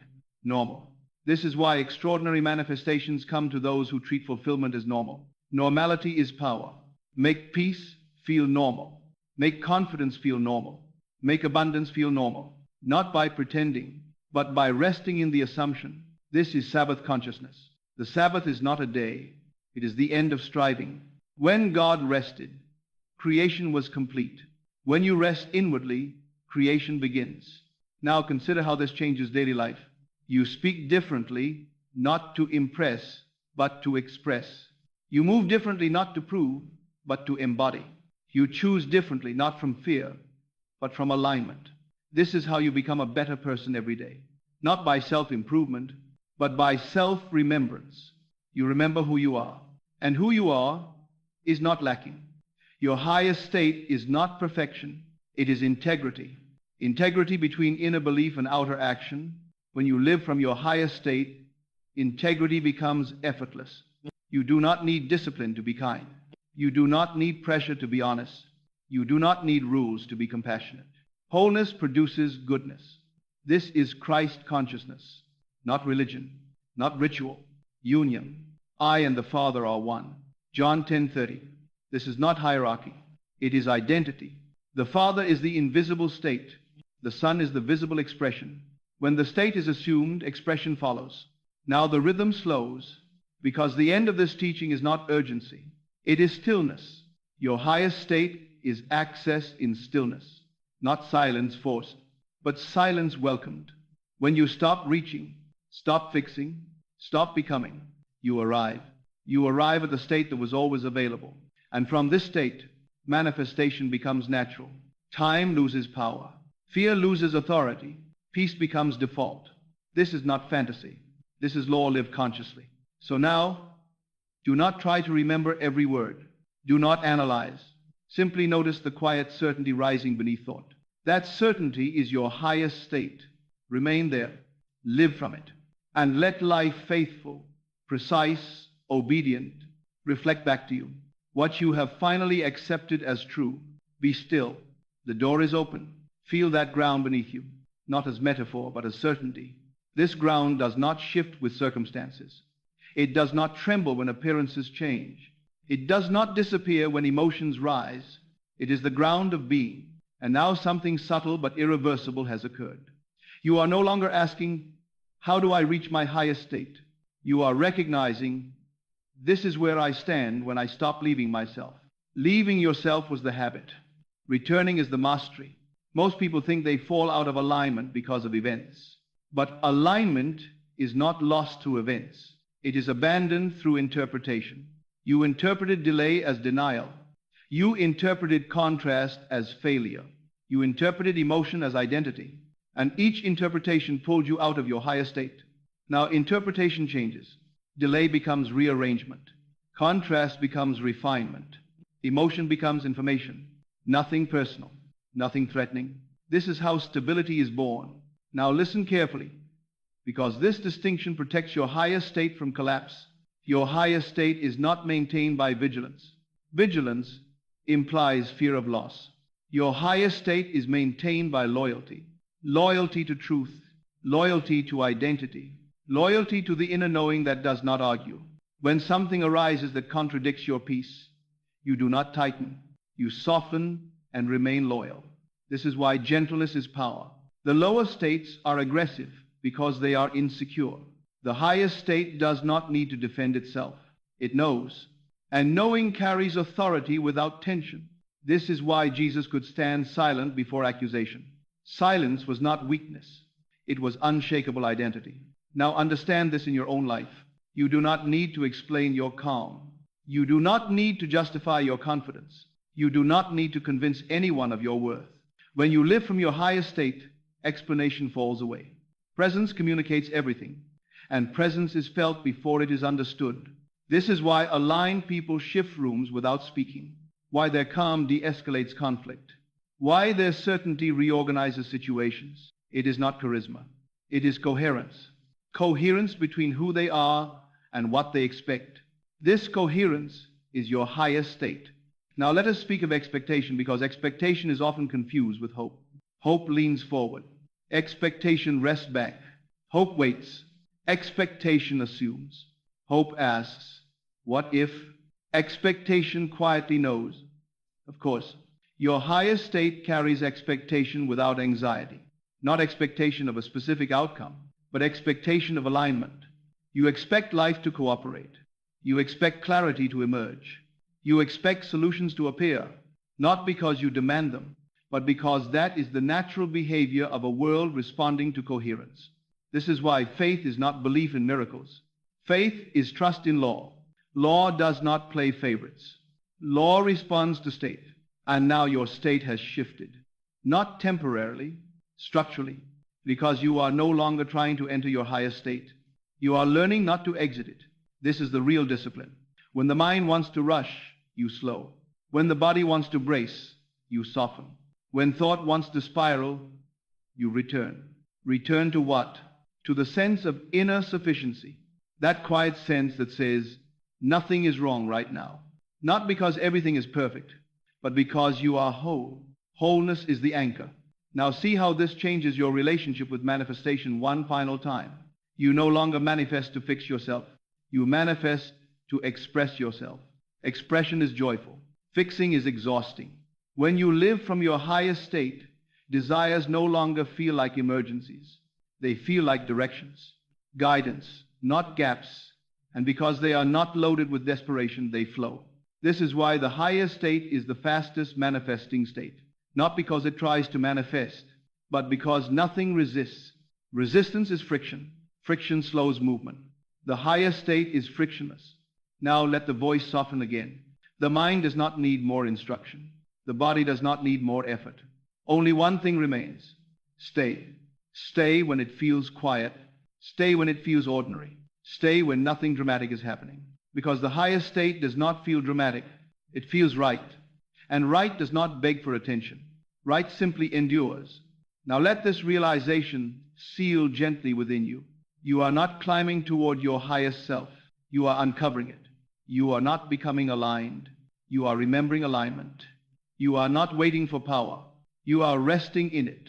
Speaker 1: normal. This is why extraordinary manifestations come to those who treat fulfillment as normal. Normality is power. Make peace feel normal. Make confidence feel normal. Make abundance feel normal. Not by pretending, but by resting in the assumption. This is Sabbath consciousness. The Sabbath is not a day. It is the end of striving. When God rested, creation was complete. When you rest inwardly, creation begins. Now consider how this changes daily life. You speak differently, not to impress, but to express. You move differently, not to prove, but to embody. You choose differently, not from fear, but from alignment. This is how you become a better person every day. Not by self-improvement, but by self-remembrance. You remember who you are. And who you are is not lacking. Your highest state is not perfection. It is integrity. Integrity between inner belief and outer action. When you live from your highest state, integrity becomes effortless. You do not need discipline to be kind. You do not need pressure to be honest. You do not need rules to be compassionate. Wholeness produces goodness. This is Christ consciousness, not religion, not ritual, union. I and the Father are one. John 10:30. This is not hierarchy. It is identity. The Father is the invisible state. The Son is the visible expression. When the state is assumed, expression follows. Now the rhythm slows, because the end of this teaching is not urgency. It is stillness. Your highest state is access in stillness, not silence forced, but silence welcomed. When you stop reaching, stop fixing, stop becoming, you arrive. You arrive at the state that was always available. And from this state, manifestation becomes natural. Time loses power. Fear loses authority. Peace becomes default. This is not fantasy. This is law lived consciously. So now, do not try to remember every word. Do not analyze. Simply notice the quiet certainty rising beneath thought. That certainty is your highest state. Remain there. Live from it. And let life faithful, precise, obedient, reflect back to you what you have finally accepted as true. Be still. The door is open. Feel that ground beneath you, not as metaphor, but as certainty. This ground does not shift with circumstances. It does not tremble when appearances change. It does not disappear when emotions rise. It is the ground of being. And now something subtle but irreversible has occurred. You are no longer asking, how do I reach my highest state? You are recognizing, this is where I stand when I stop leaving myself. Leaving yourself was the habit. Returning is the mastery. Most people think they fall out of alignment because of events. But alignment is not lost through events. It is abandoned through interpretation. You interpreted delay as denial. You interpreted contrast as failure. You interpreted emotion as identity. And each interpretation pulled you out of your higher state. Now interpretation changes. Delay becomes rearrangement. Contrast becomes refinement. Emotion becomes information. Nothing personal. Nothing threatening. This is how stability is born. Now listen carefully, because this distinction protects your highest state from collapse. Your highest state is not maintained by vigilance. Vigilance implies fear of loss. Your highest state is maintained by loyalty. Loyalty to truth. Loyalty to identity. Loyalty to the inner knowing that does not argue. When something arises that contradicts your peace, you do not tighten. You soften and remain loyal. This is why gentleness is power. The lower states are aggressive because they are insecure. The highest state does not need to defend itself. It knows. And knowing carries authority without tension. This is why Jesus could stand silent before accusation. Silence was not weakness. It was unshakable identity. Now understand this in your own life. You do not need to explain your calm. You do not need to justify your confidence. You do not need to convince anyone of your worth. When you live from your highest state, explanation falls away. Presence communicates everything, and presence is felt before it is understood. This is why aligned people shift rooms without speaking, why their calm de-escalates conflict, why their certainty reorganizes situations. It is not charisma. It is coherence. Coherence between who they are and what they expect. This coherence is your highest state. Now let us speak of expectation, because expectation is often confused with hope. Hope leans forward. Expectation rests back. Hope waits. Expectation assumes. Hope asks, what if? Expectation quietly knows. Of course, your highest state carries expectation without anxiety. Not expectation of a specific outcome, but expectation of alignment. You expect life to cooperate. You expect clarity to emerge. You expect solutions to appear, not because you demand them, but because that is the natural behavior of a world responding to coherence. This is why faith is not belief in miracles. Faith is trust in law. Law does not play favorites. Law responds to state. And now your state has shifted, not temporarily, structurally, because you are no longer trying to enter your highest state. You are learning not to exit it. This is the real discipline. When the mind wants to rush, you slow. When the body wants to brace, you soften. When thought wants to spiral, you return. Return to what? To the sense of inner sufficiency. That quiet sense that says, Nothing is wrong right now. Not because everything is perfect, but because you are whole. Wholeness is the anchor. Now see how this changes your relationship with manifestation one final time. You no longer manifest to fix yourself. You manifest to express yourself. Expression is joyful. Fixing is exhausting. When you live from your highest state, desires no longer feel like emergencies. They feel like directions, guidance, not gaps. And because they are not loaded with desperation, they flow. This is why the highest state is the fastest manifesting state. Not because it tries to manifest, but because nothing resists. Resistance is friction. Friction slows movement. The highest state is frictionless. Now let the voice soften again. The mind does not need more instruction. The body does not need more effort. Only one thing remains. Stay. Stay when it feels quiet. Stay when it feels ordinary. Stay when nothing dramatic is happening. Because the highest state does not feel dramatic. It feels right. And right does not beg for attention. Right simply endures. Now let this realization seal gently within you. You are not climbing toward your highest self. You are uncovering it. You are not becoming aligned. You are remembering alignment. You are not waiting for power. You are resting in it.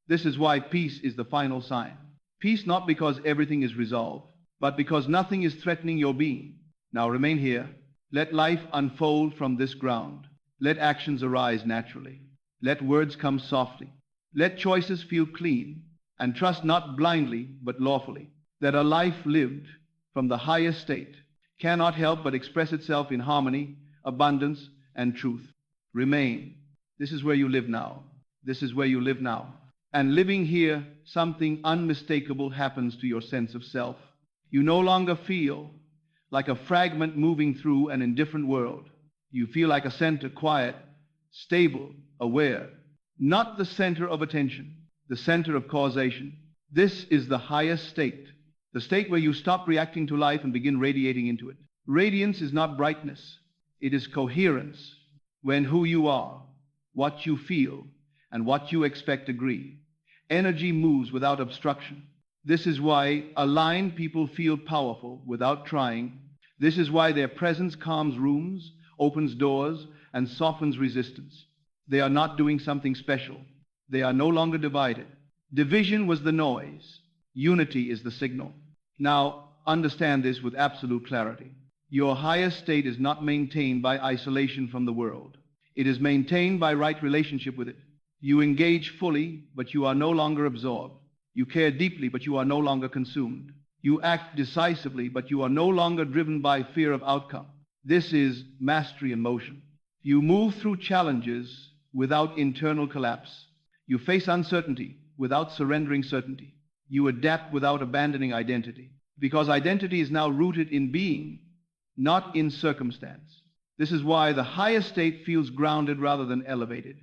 Speaker 1: This is why peace is the final sign. Peace not because everything is resolved, but because nothing is threatening your being. Now remain here. Let life unfold from this ground. Let actions arise naturally. Let words come softly. Let choices feel clean. And trust not blindly, but lawfully, that a life lived from the highest state cannot help but express itself in harmony, abundance, and truth. Remain. This is where you live now. This is where you live now. And living here, something unmistakable happens to your sense of self. You no longer feel like a fragment moving through an indifferent world. You feel like a center, quiet, stable, aware. Not the center of attention, the center of causation. This is the highest state. The state where you stop reacting to life and begin radiating into it. Radiance is not brightness. It is coherence. When who you are, what you feel, and what you expect agree. Energy moves without obstruction. This is why aligned people feel powerful without trying. This is why their presence calms rooms, opens doors, and softens resistance. They are not doing something special. They are no longer divided. Division was the noise. Unity is the signal. Now, understand this with absolute clarity. Your highest state is not maintained by isolation from the world. It is maintained by right relationship with it. You engage fully, but you are no longer absorbed. You care deeply, but you are no longer consumed. You act decisively, but you are no longer driven by fear of outcome. This is mastery in motion. You move through challenges without internal collapse. You face uncertainty without surrendering certainty. You adapt without abandoning identity, because identity is now rooted in being, not in circumstance. This is why the highest state feels grounded rather than elevated.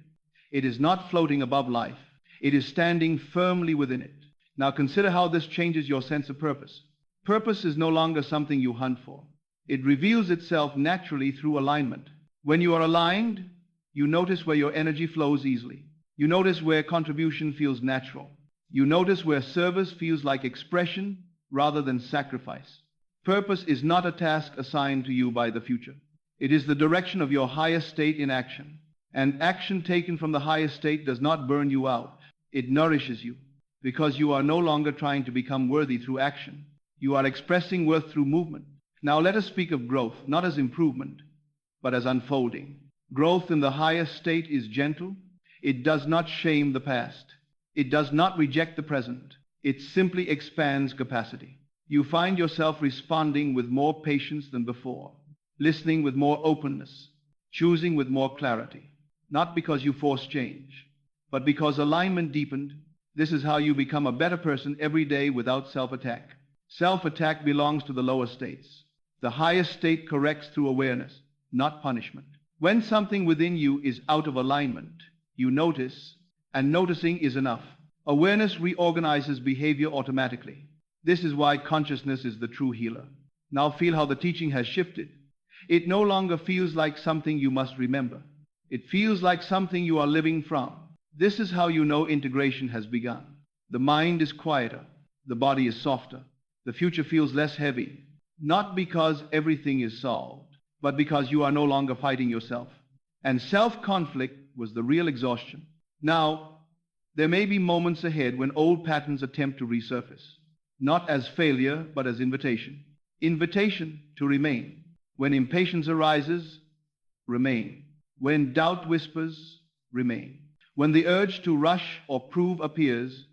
Speaker 1: It is not floating above life. It is standing firmly within it. Now consider how this changes your sense of purpose. Purpose is no longer something you hunt for. It reveals itself naturally through alignment. When you are aligned, you notice where your energy flows easily. You notice where contribution feels natural. You notice where service feels like expression rather than sacrifice. Purpose is not a task assigned to you by the future. It is the direction of your highest state in action. And action taken from the highest state does not burn you out. It nourishes you, because you are no longer trying to become worthy through action. You are expressing worth through movement. Now let us speak of growth, not as improvement, but as unfolding. Growth in the highest state is gentle. It does not shame the past. It does not reject the present. It simply expands capacity. You find yourself responding with more patience than before, listening with more openness, choosing with more clarity. Not because you force change, but because alignment deepened. This is how you become a better person every day without self-attack. Self-attack belongs to the lower states. The highest state corrects through awareness, not punishment. When something within you is out of alignment, you notice, and noticing is enough. Awareness reorganizes behavior automatically. This is why consciousness is the true healer. Now feel how the teaching has shifted. It no longer feels like something you must remember. It feels like something you are living from. This is how you know integration has begun. The mind is quieter. The body is softer. The future feels less heavy. not because everything is solved, but because you are no longer fighting yourself. And self-conflict was the real exhaustion. Now, there may be moments ahead when old patterns attempt to resurface, not as failure, but as invitation. Invitation to remain. When impatience arises, remain. When doubt whispers, remain. When the urge to rush or prove appears,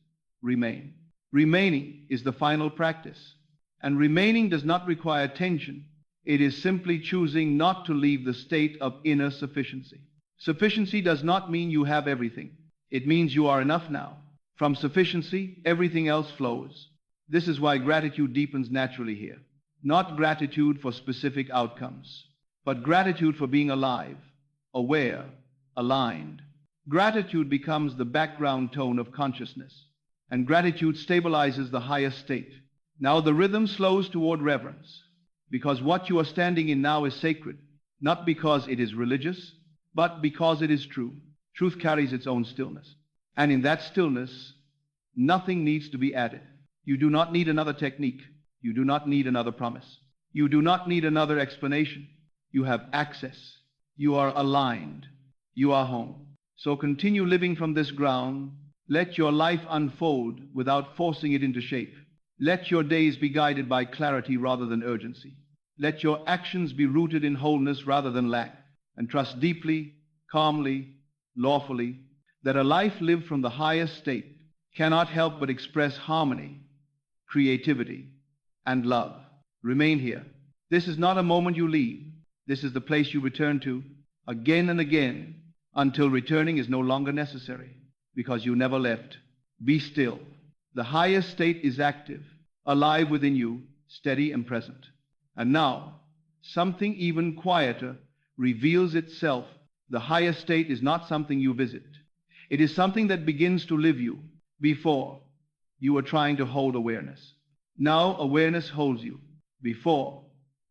Speaker 1: remain. Remaining is the final practice. And remaining does not require tension. It is simply choosing not to leave the state of inner sufficiency. Sufficiency does not mean you have everything. It means you are enough now. From sufficiency, everything else flows. This is why gratitude deepens naturally here. Not gratitude for specific outcomes, but gratitude for being alive, aware, aligned. Gratitude becomes the background tone of consciousness, and gratitude stabilizes the higher state. Now the rhythm slows toward reverence, because what you are standing in now is sacred, not because it is religious, but because it is true. Truth carries its own stillness, and in that stillness, nothing needs to be added. You do not need another technique. You do not need another promise. You do not need another explanation. You have access. You are aligned. You are home. So continue living from this ground. Let your life unfold without forcing it into shape. Let your days be guided by clarity rather than urgency. Let your actions be rooted in wholeness rather than lack. And trust deeply, calmly, lawfully, that a life lived from the highest state cannot help but express harmony, creativity, and love. Remain here. This is not a moment you leave. This is the place you return to again and again until returning is no longer necessary, because you never left. Be still. The highest state is active, alive within you, steady and present. And now, something even quieter reveals itself. The highest state is not something you visit. It is something that begins to live you. Before, you were trying to hold awareness. Now awareness holds you. Before,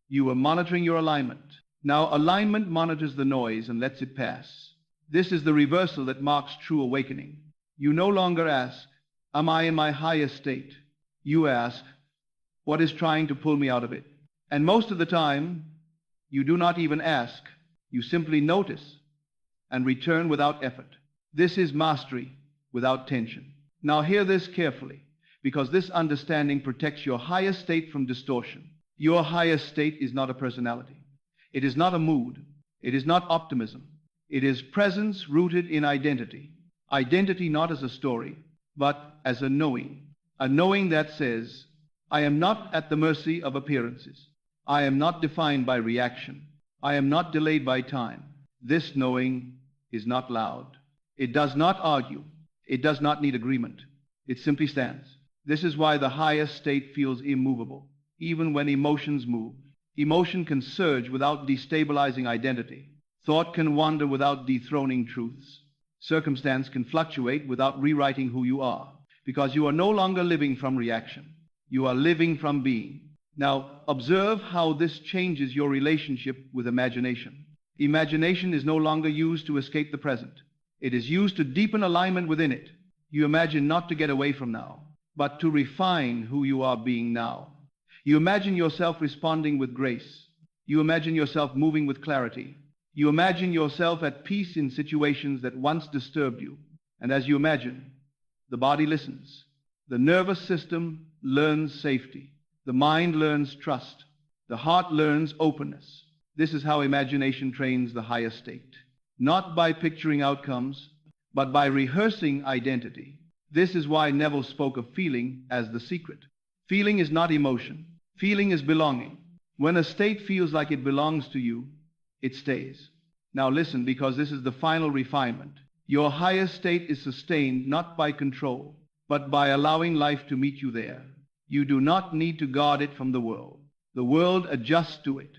Speaker 1: you were monitoring your alignment. Now alignment monitors the noise and lets it pass. This is the reversal that marks true awakening. You no longer ask, am I in my highest state? You ask, what is trying to pull me out of it? And most of the time, you do not even ask. You simply notice and return without effort. This is mastery without tension. Now hear this carefully, because this understanding protects your highest state from distortion. Your highest state is not a personality. It is not a mood. It is not optimism. It is presence rooted in identity. Identity not as a story, but as a knowing that says, I am not at the mercy of appearances. I am not defined by reaction. I am not delayed by time. This knowing is not loud. It does not argue. It does not need agreement. It simply stands. This is why the highest state feels immovable, even when emotions move. Emotion can surge without destabilizing identity. Thought can wander without dethroning truths. Circumstance can fluctuate without rewriting who you are, because you are no longer living from reaction. You are living from being. Now, observe how this changes your relationship with imagination. Imagination is no longer used to escape the present. It is used to deepen alignment within it. You imagine not to get away from now, but to refine who you are being now. You imagine yourself responding with grace. You imagine yourself moving with clarity. You imagine yourself at peace in situations that once disturbed you. And as you imagine, the body listens. The nervous system learns safety. The mind learns trust. The heart learns openness. This is how imagination trains the higher state. Not by picturing outcomes, but by rehearsing identity. This is why Neville spoke of feeling as the secret. Feeling is not emotion. Feeling is belonging. When a state feels like it belongs to you, it stays. Now listen, because this is the final refinement. Your highest state is sustained not by control, but by allowing life to meet you there. You do not need to guard it from the world. The world adjusts to it.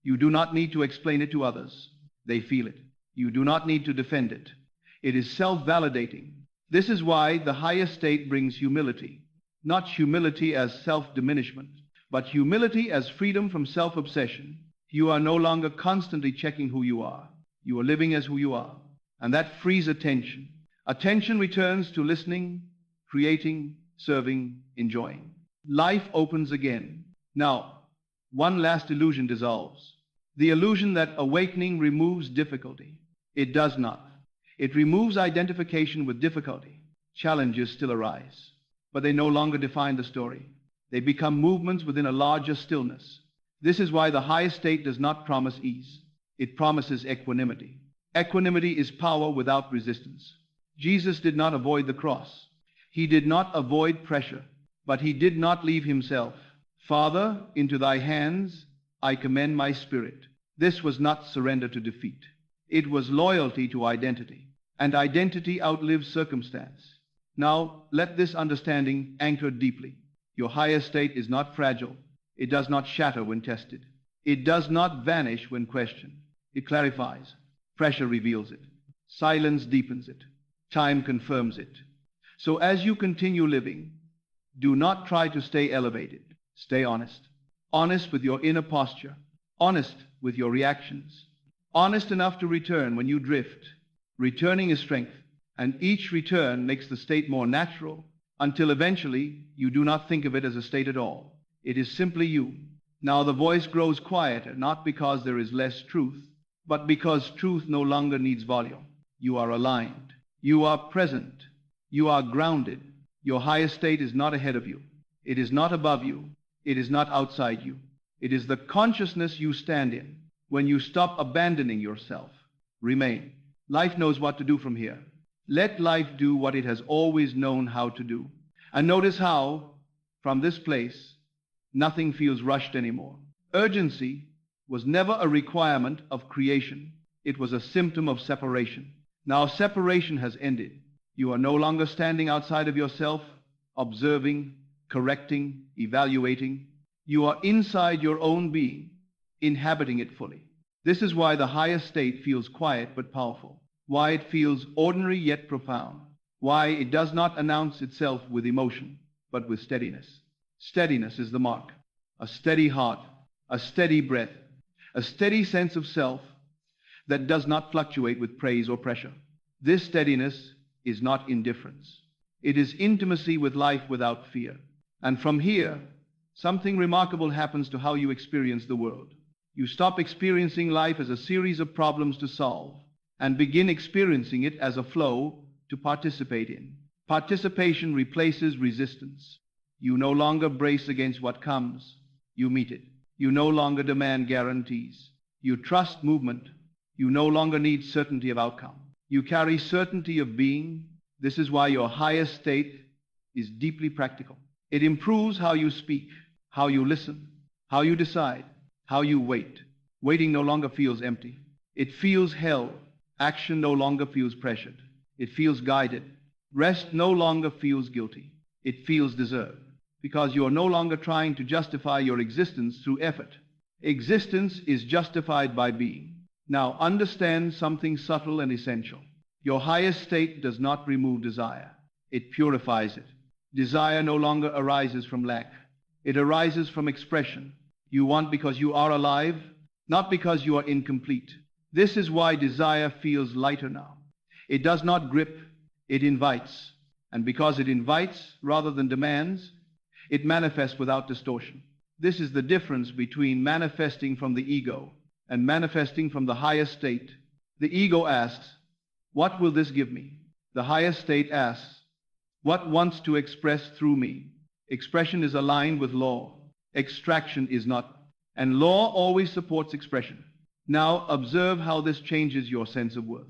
Speaker 1: You do not need to explain it to others. They feel it. You do not need to defend it. It is self-validating. This is why the highest state brings humility. Not humility as self-diminishment, but humility as freedom from self-obsession. You are no longer constantly checking who you are. You are living as who you are. And that frees attention. Attention returns to listening, creating, serving, enjoying. Life opens again. Now, one last illusion dissolves. The illusion that awakening removes difficulty. It does not. It removes identification with difficulty. Challenges still arise, but they no longer define the story. They become movements within a larger stillness. This is why the highest state does not promise ease. It promises equanimity. Equanimity is power without resistance. Jesus did not avoid the cross. He did not avoid pressure, but he did not leave himself. Father, into thy hands I commend my spirit. This was not surrender to defeat. It was loyalty to identity, and identity outlives circumstance. Now, let this understanding anchor deeply. Your higher state is not fragile. It does not shatter when tested. It does not vanish when questioned. It clarifies. Pressure reveals it. Silence deepens it. Time confirms it. So as you continue living, do not try to stay elevated. Stay honest. Honest with your inner posture. Honest with your reactions. Honest enough to return when you drift. Returning is strength, and each return makes the state more natural until eventually you do not think of it as a state at all. It is simply you. Now the voice grows quieter, not because there is less truth, but because truth no longer needs volume. You are aligned. You are present. You are grounded. Your highest state is not ahead of you. It is not above you. It is not outside you. It is the consciousness you stand in. When you stop abandoning yourself, remain. Life knows what to do from here. Let life do what it has always known how to do. And notice how, from this place, nothing feels rushed anymore. Urgency was never a requirement of creation. It was a symptom of separation. Now separation has ended. You are no longer standing outside of yourself, observing, correcting, evaluating. You are inside your own being, inhabiting it fully. This is why the highest state feels quiet but powerful, why it feels ordinary yet profound, why it does not announce itself with emotion, but with steadiness. Steadiness is the mark. A steady heart, a steady breath, a steady sense of self that does not fluctuate with praise or pressure. This steadiness is not indifference. It is intimacy with life without fear. And from here, something remarkable happens to how you experience the world. You stop experiencing life as a series of problems to solve and begin experiencing it as a flow to participate in. Participation replaces resistance. You no longer brace against what comes. You meet it. You no longer demand guarantees. You trust movement. You no longer need certainty of outcome. You carry certainty of being. This is why your highest state is deeply practical. It improves how you speak, how you listen, how you decide, how you wait. Waiting no longer feels empty. It feels held. Action no longer feels pressured. It feels guided. Rest no longer feels guilty. It feels deserved, because you are no longer trying to justify your existence through effort. Existence is justified by being. Now understand something subtle and essential. Your highest state does not remove desire. It purifies it. Desire no longer arises from lack. It arises from expression. You want because you are alive, not because you are incomplete. This is why desire feels lighter now. It does not grip, it invites. And because it invites rather than demands, it manifests without distortion. This is the difference between manifesting from the ego and manifesting from the highest state. The ego asks, what will this give me? The highest state asks, what wants to express through me? Expression is aligned with law. Extraction is not. And law always supports expression. Now observe how this changes your sense of worth.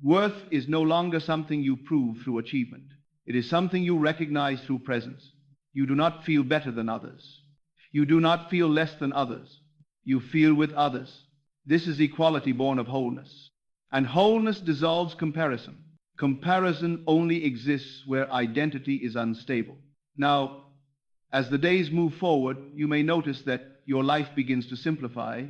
Speaker 1: Worth is no longer something you prove through achievement. It is something you recognize through presence. You do not feel better than others. You do not feel less than others. You feel with others. This is equality born of wholeness. And wholeness dissolves comparison. Comparison only exists where identity is unstable. Now, as the days move forward, you may notice that your life begins to simplify.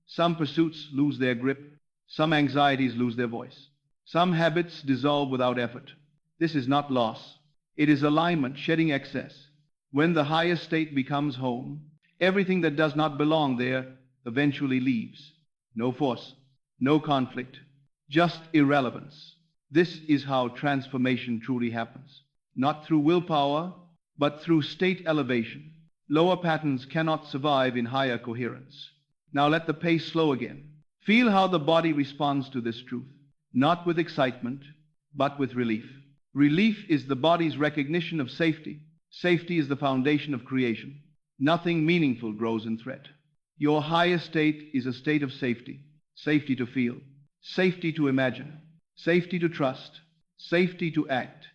Speaker 1: Some pursuits lose their grip. Some anxieties lose their voice. Some habits dissolve without effort. This is not loss. It is alignment, shedding excess. When the highest state becomes home, everything that does not belong there eventually leaves. No force, no conflict, just irrelevance. This is how transformation truly happens. Not through willpower, but through state elevation. Lower patterns cannot survive in higher coherence. Now let the pace slow again. Feel how the body responds to this truth, not with excitement, but with relief. Relief is the body's recognition of safety. Safety is the foundation of creation. Nothing meaningful grows in threat. Your highest state is a state of safety. Safety to feel, safety to imagine, safety to trust, safety to act.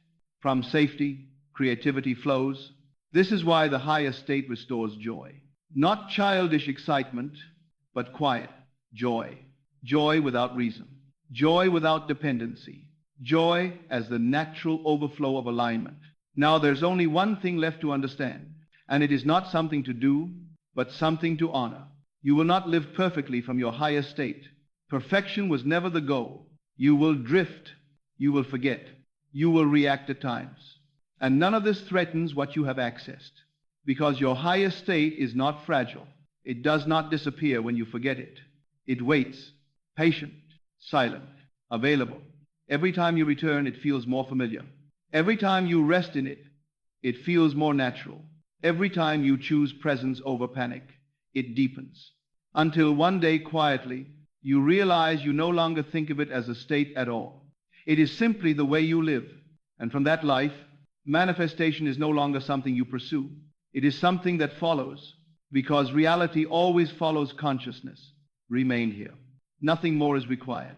Speaker 1: From safety, creativity flows. This is why the highest state restores joy. Not childish excitement, but quiet joy. Joy without reason. Joy without dependency. Joy as the natural overflow of alignment. Now there's only one thing left to understand, and it is not something to do, but something to honor. You will not live perfectly from your highest state. Perfection was never the goal. You will drift. You will forget. You will react at times. And none of this threatens what you have accessed, because your highest state is not fragile. It does not disappear when you forget it. It waits, patient, silent, available. Every time you return, it feels more familiar. Every time you rest in it, it feels more natural. Every time you choose presence over panic, it deepens. Until one day, quietly, you realize you no longer think of it as a state at all. It is simply the way you live. And from that life, manifestation is no longer something you pursue. It is something that follows, because reality always follows consciousness. Remain here. Nothing more is required.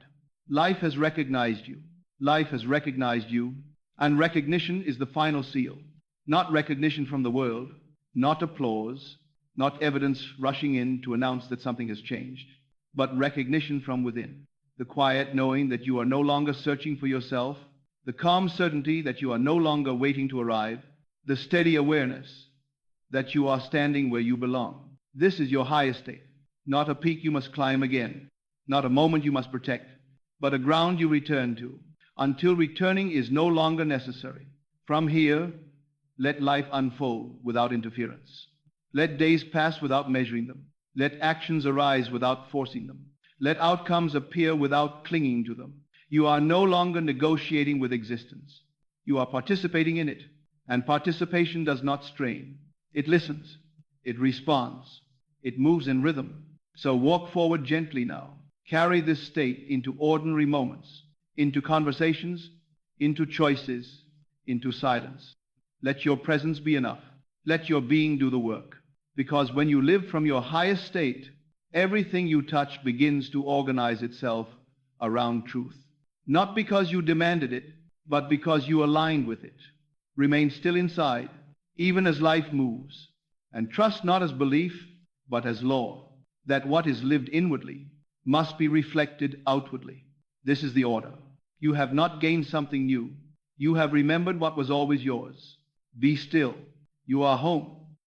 Speaker 1: Life has recognized you. Life has recognized you. And recognition is the final seal. Not recognition from the world, not applause, not evidence rushing in to announce that something has changed, but recognition from within. The quiet knowing that you are no longer searching for yourself, the calm certainty that you are no longer waiting to arrive, the steady awareness that you are standing where you belong. This is your highest state, not a peak you must climb again, not a moment you must protect, but a ground you return to, until returning is no longer necessary. From here, let life unfold without interference. Let days pass without measuring them. Let actions arise without forcing them. Let outcomes appear without clinging to them. You are no longer negotiating with existence. You are participating in it, and participation does not strain. It listens. It responds. It moves in rhythm. So walk forward gently now. Carry this state into ordinary moments, into conversations, into choices, into silence. Let your presence be enough. Let your being do the work. Because when you live from your highest state, everything you touch begins to organize itself around truth. Not because you demanded it, but because you aligned with it. Remain still inside, even as life moves, and trust not as belief, but as law, that what is lived inwardly must be reflected outwardly. This is the order. You have not gained something new. You have remembered what was always yours. Be still. You are home.